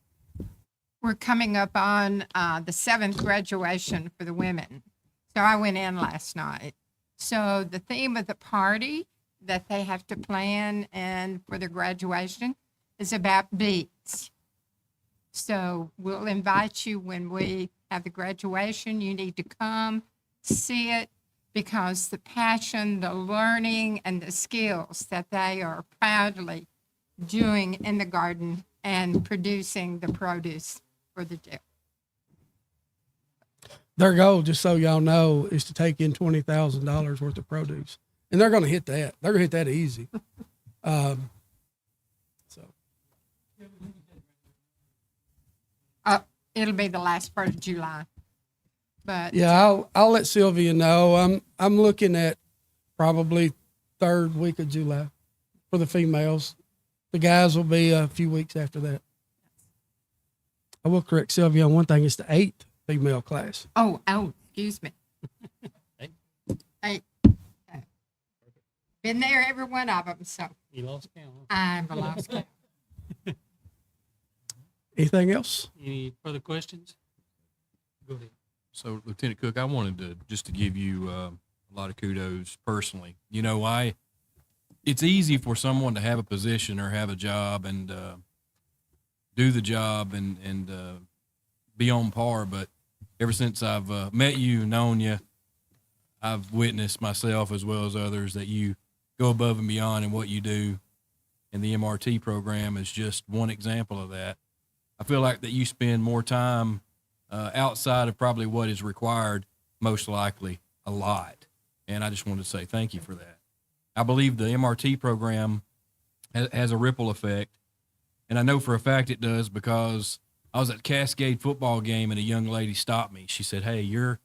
S17: We're coming up on the 7th graduation for the women. So I went in last night. So the theme of the party that they have to plan and for their graduation is about bees. So we'll invite you when we have the graduation. You need to come, see it, because the passion, the learning, and the skills that they are proudly doing in the garden and producing the produce for the jail.
S19: Their goal, just so y'all know, is to take in $20,000 worth of produce. And they're going to hit that. They're going to hit that easy.
S17: It'll be the last part of July. But
S19: yeah, I'll let Sylvia know. I'm looking at probably 3rd week of July for the females. The guys will be a few weeks after that. I will correct Sylvia on one thing. It's the 8th female class.
S17: Oh, excuse me. Hey. Been there, every one of them, so.
S3: You lost count.
S17: I've lost count.
S19: Anything else?
S3: Any further questions? Go ahead.
S18: So, Lieutenant Cook, I wanted to give you a lot of kudos personally. You know, it's easy for someone to have a position or have a job and do the job and be on par, but ever since I've met you, known you, I've witnessed myself as well as others that you go above and beyond in what you do, and the MRT program is just one example of that. I feel like that you spend more time outside of probably what is required, most likely a lot. And I just wanted to say thank you for that. I believe the MRT program has a ripple effect. And I know for a fact it does because I was at Cascade football game and a young lady stopped me. She said, "Hey, you're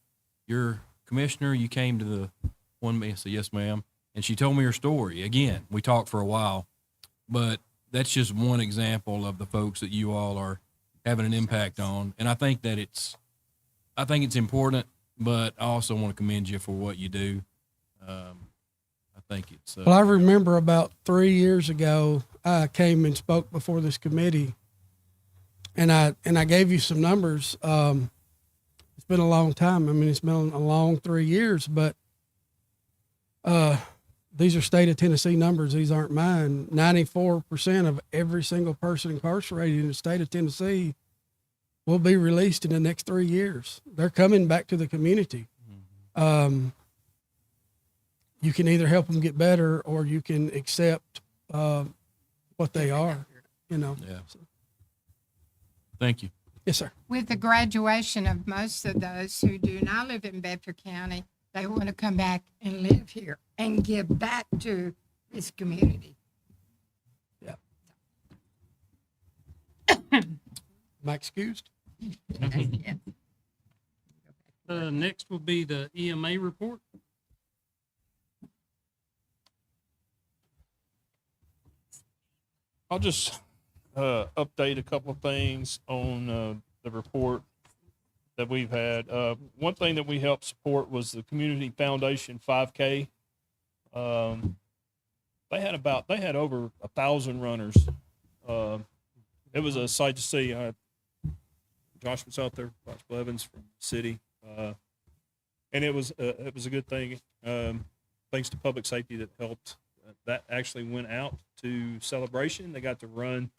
S18: commissioner. You came to the one." I said, "Yes, ma'am." And she told me her story. Again, we talked for a while, but that's just one example of the folks that you all are having an impact on. And I think that it's important, but I also want to commend you for what you do. I think it's,
S19: well, I remember about 3 years ago, I came and spoke before this committee and I gave you some numbers. It's been a long time. I mean, it's been a long 3 years, but, these are state of Tennessee numbers. These aren't mine. 94% of every single person incarcerated in the state of Tennessee will be released in the next 3 years. They're coming back to the community. You can either help them get better or you can accept what they are, you know.
S18: Yeah. So. Thank you.
S19: Yes, sir.
S17: With the graduation of most of those who do not live in Bedford County, they want to come back and live here and give back to this community.
S19: Yeah. Am I excused?
S17: Yes.
S3: Next will be the EMA report.
S6: I'll just update a couple of things on the report that we've had. One thing that we helped support was the Community Foundation 5K. They had over 1,000 runners. It was a sight to see. Josh was out there, Josh Blevins from the city, and it was a good thing. Thanks to public safety that helped. That actually went out to Celebration. They got to run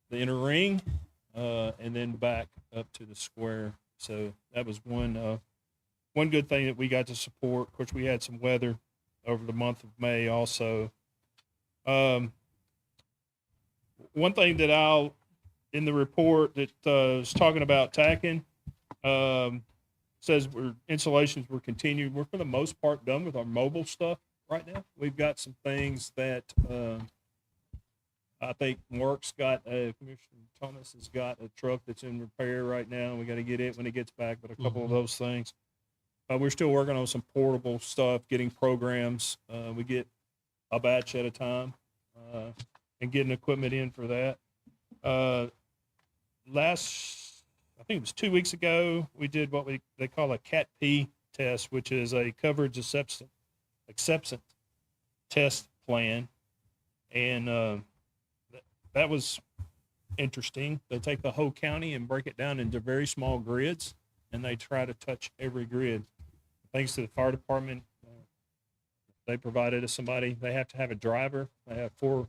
S6: the inner ring, and then back up to the square. So that was one good thing that we got to support. Of course, we had some weather over the month of May also. One thing that in the report that was talking about tacking, says installations were continued. We're for the most part done with our mobile stuff right now. We've got some things that I think Mark's got, Commissioner Thomas has got a truck that's in repair right now. We got to get it when it gets back, but a couple of those things. We're still working on some portable stuff, getting programs. We get a batch at a time, and getting equipment in for that. I think it was 2 weeks ago, we did what they call a CAT-P test, which is a coverage acceptance test plan. And that was interesting. They take the whole county and break it down into very small grids, and they try to touch every grid. Thanks to the fire department, they provided us somebody. They have to have a driver. They have 4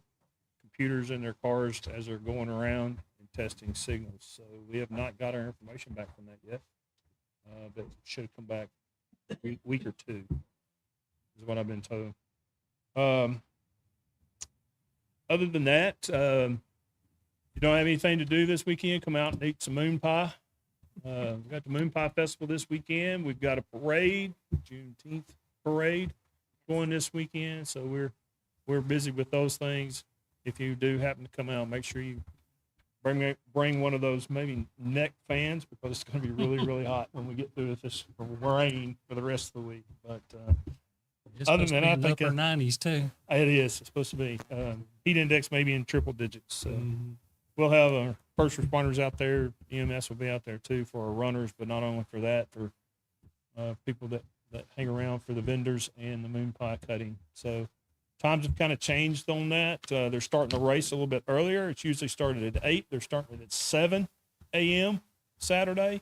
S6: computers in their cars as they're going around and testing signals. So we have not got our information back from that yet, but it should have come back a week or two, is what I've been told. Other than that, you don't have anything to do this weekend, come out and eat some moon pie. We've got the Moon Pie Festival this weekend. We've got a parade, Juneteenth parade, going this weekend. So we're busy with those things. If you do happen to come out, make sure you bring one of those maybe neck fans, because it's going to be really, really hot when we get through with this rain for the rest of the week. But other than that, I think
S3: upper 90s too.
S6: It is. It's supposed to be. Heat index maybe in triple digits. So we'll have our first responders out there. EMS will be out there too for our runners, but not only for that, for people that hang around for the vendors and the moon pie cutting. So times have kind of changed on that. They're starting the race a little bit earlier. It's usually started at 8. They're starting it at 7 a.m. Saturday,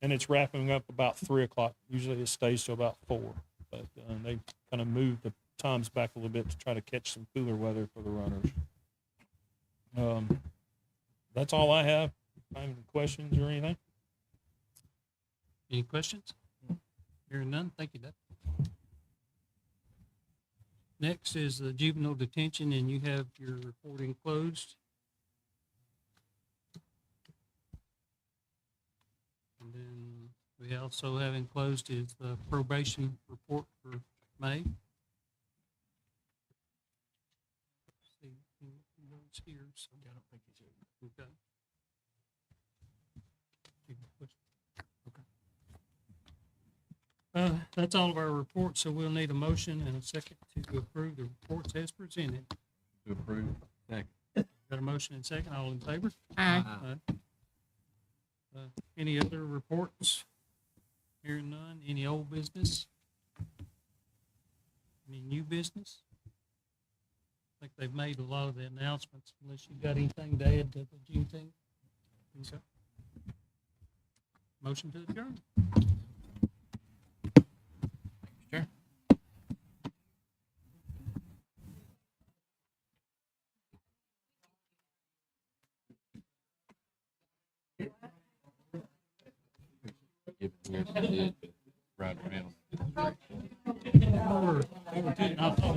S6: and it's wrapping up about 3 o'clock. Usually it stays till about 4, but they kind of move the times back a little bit to try to catch some cooler weather for the runners. That's all I have. If I have any questions or anything.
S3: Any questions? Hearing none, thank you, Doug. Next is the juvenile detention, and you have your reporting closed. And then we also have enclosed is the probation report for May. Let's see who's here. So I don't think he's here. Okay. That's all of our reports, so we'll need a motion and a second to approve the reports as presented.
S18: To approve. Second.
S3: Got a motion and second, all in favor?
S17: Aye.
S3: Any other reports? Hearing none. Any old business? Any new business? I think they've made a lot of the announcements, unless you got anything to add to the Juneteenth. Okay. Motion to adjourn.
S18: Sure. Right around.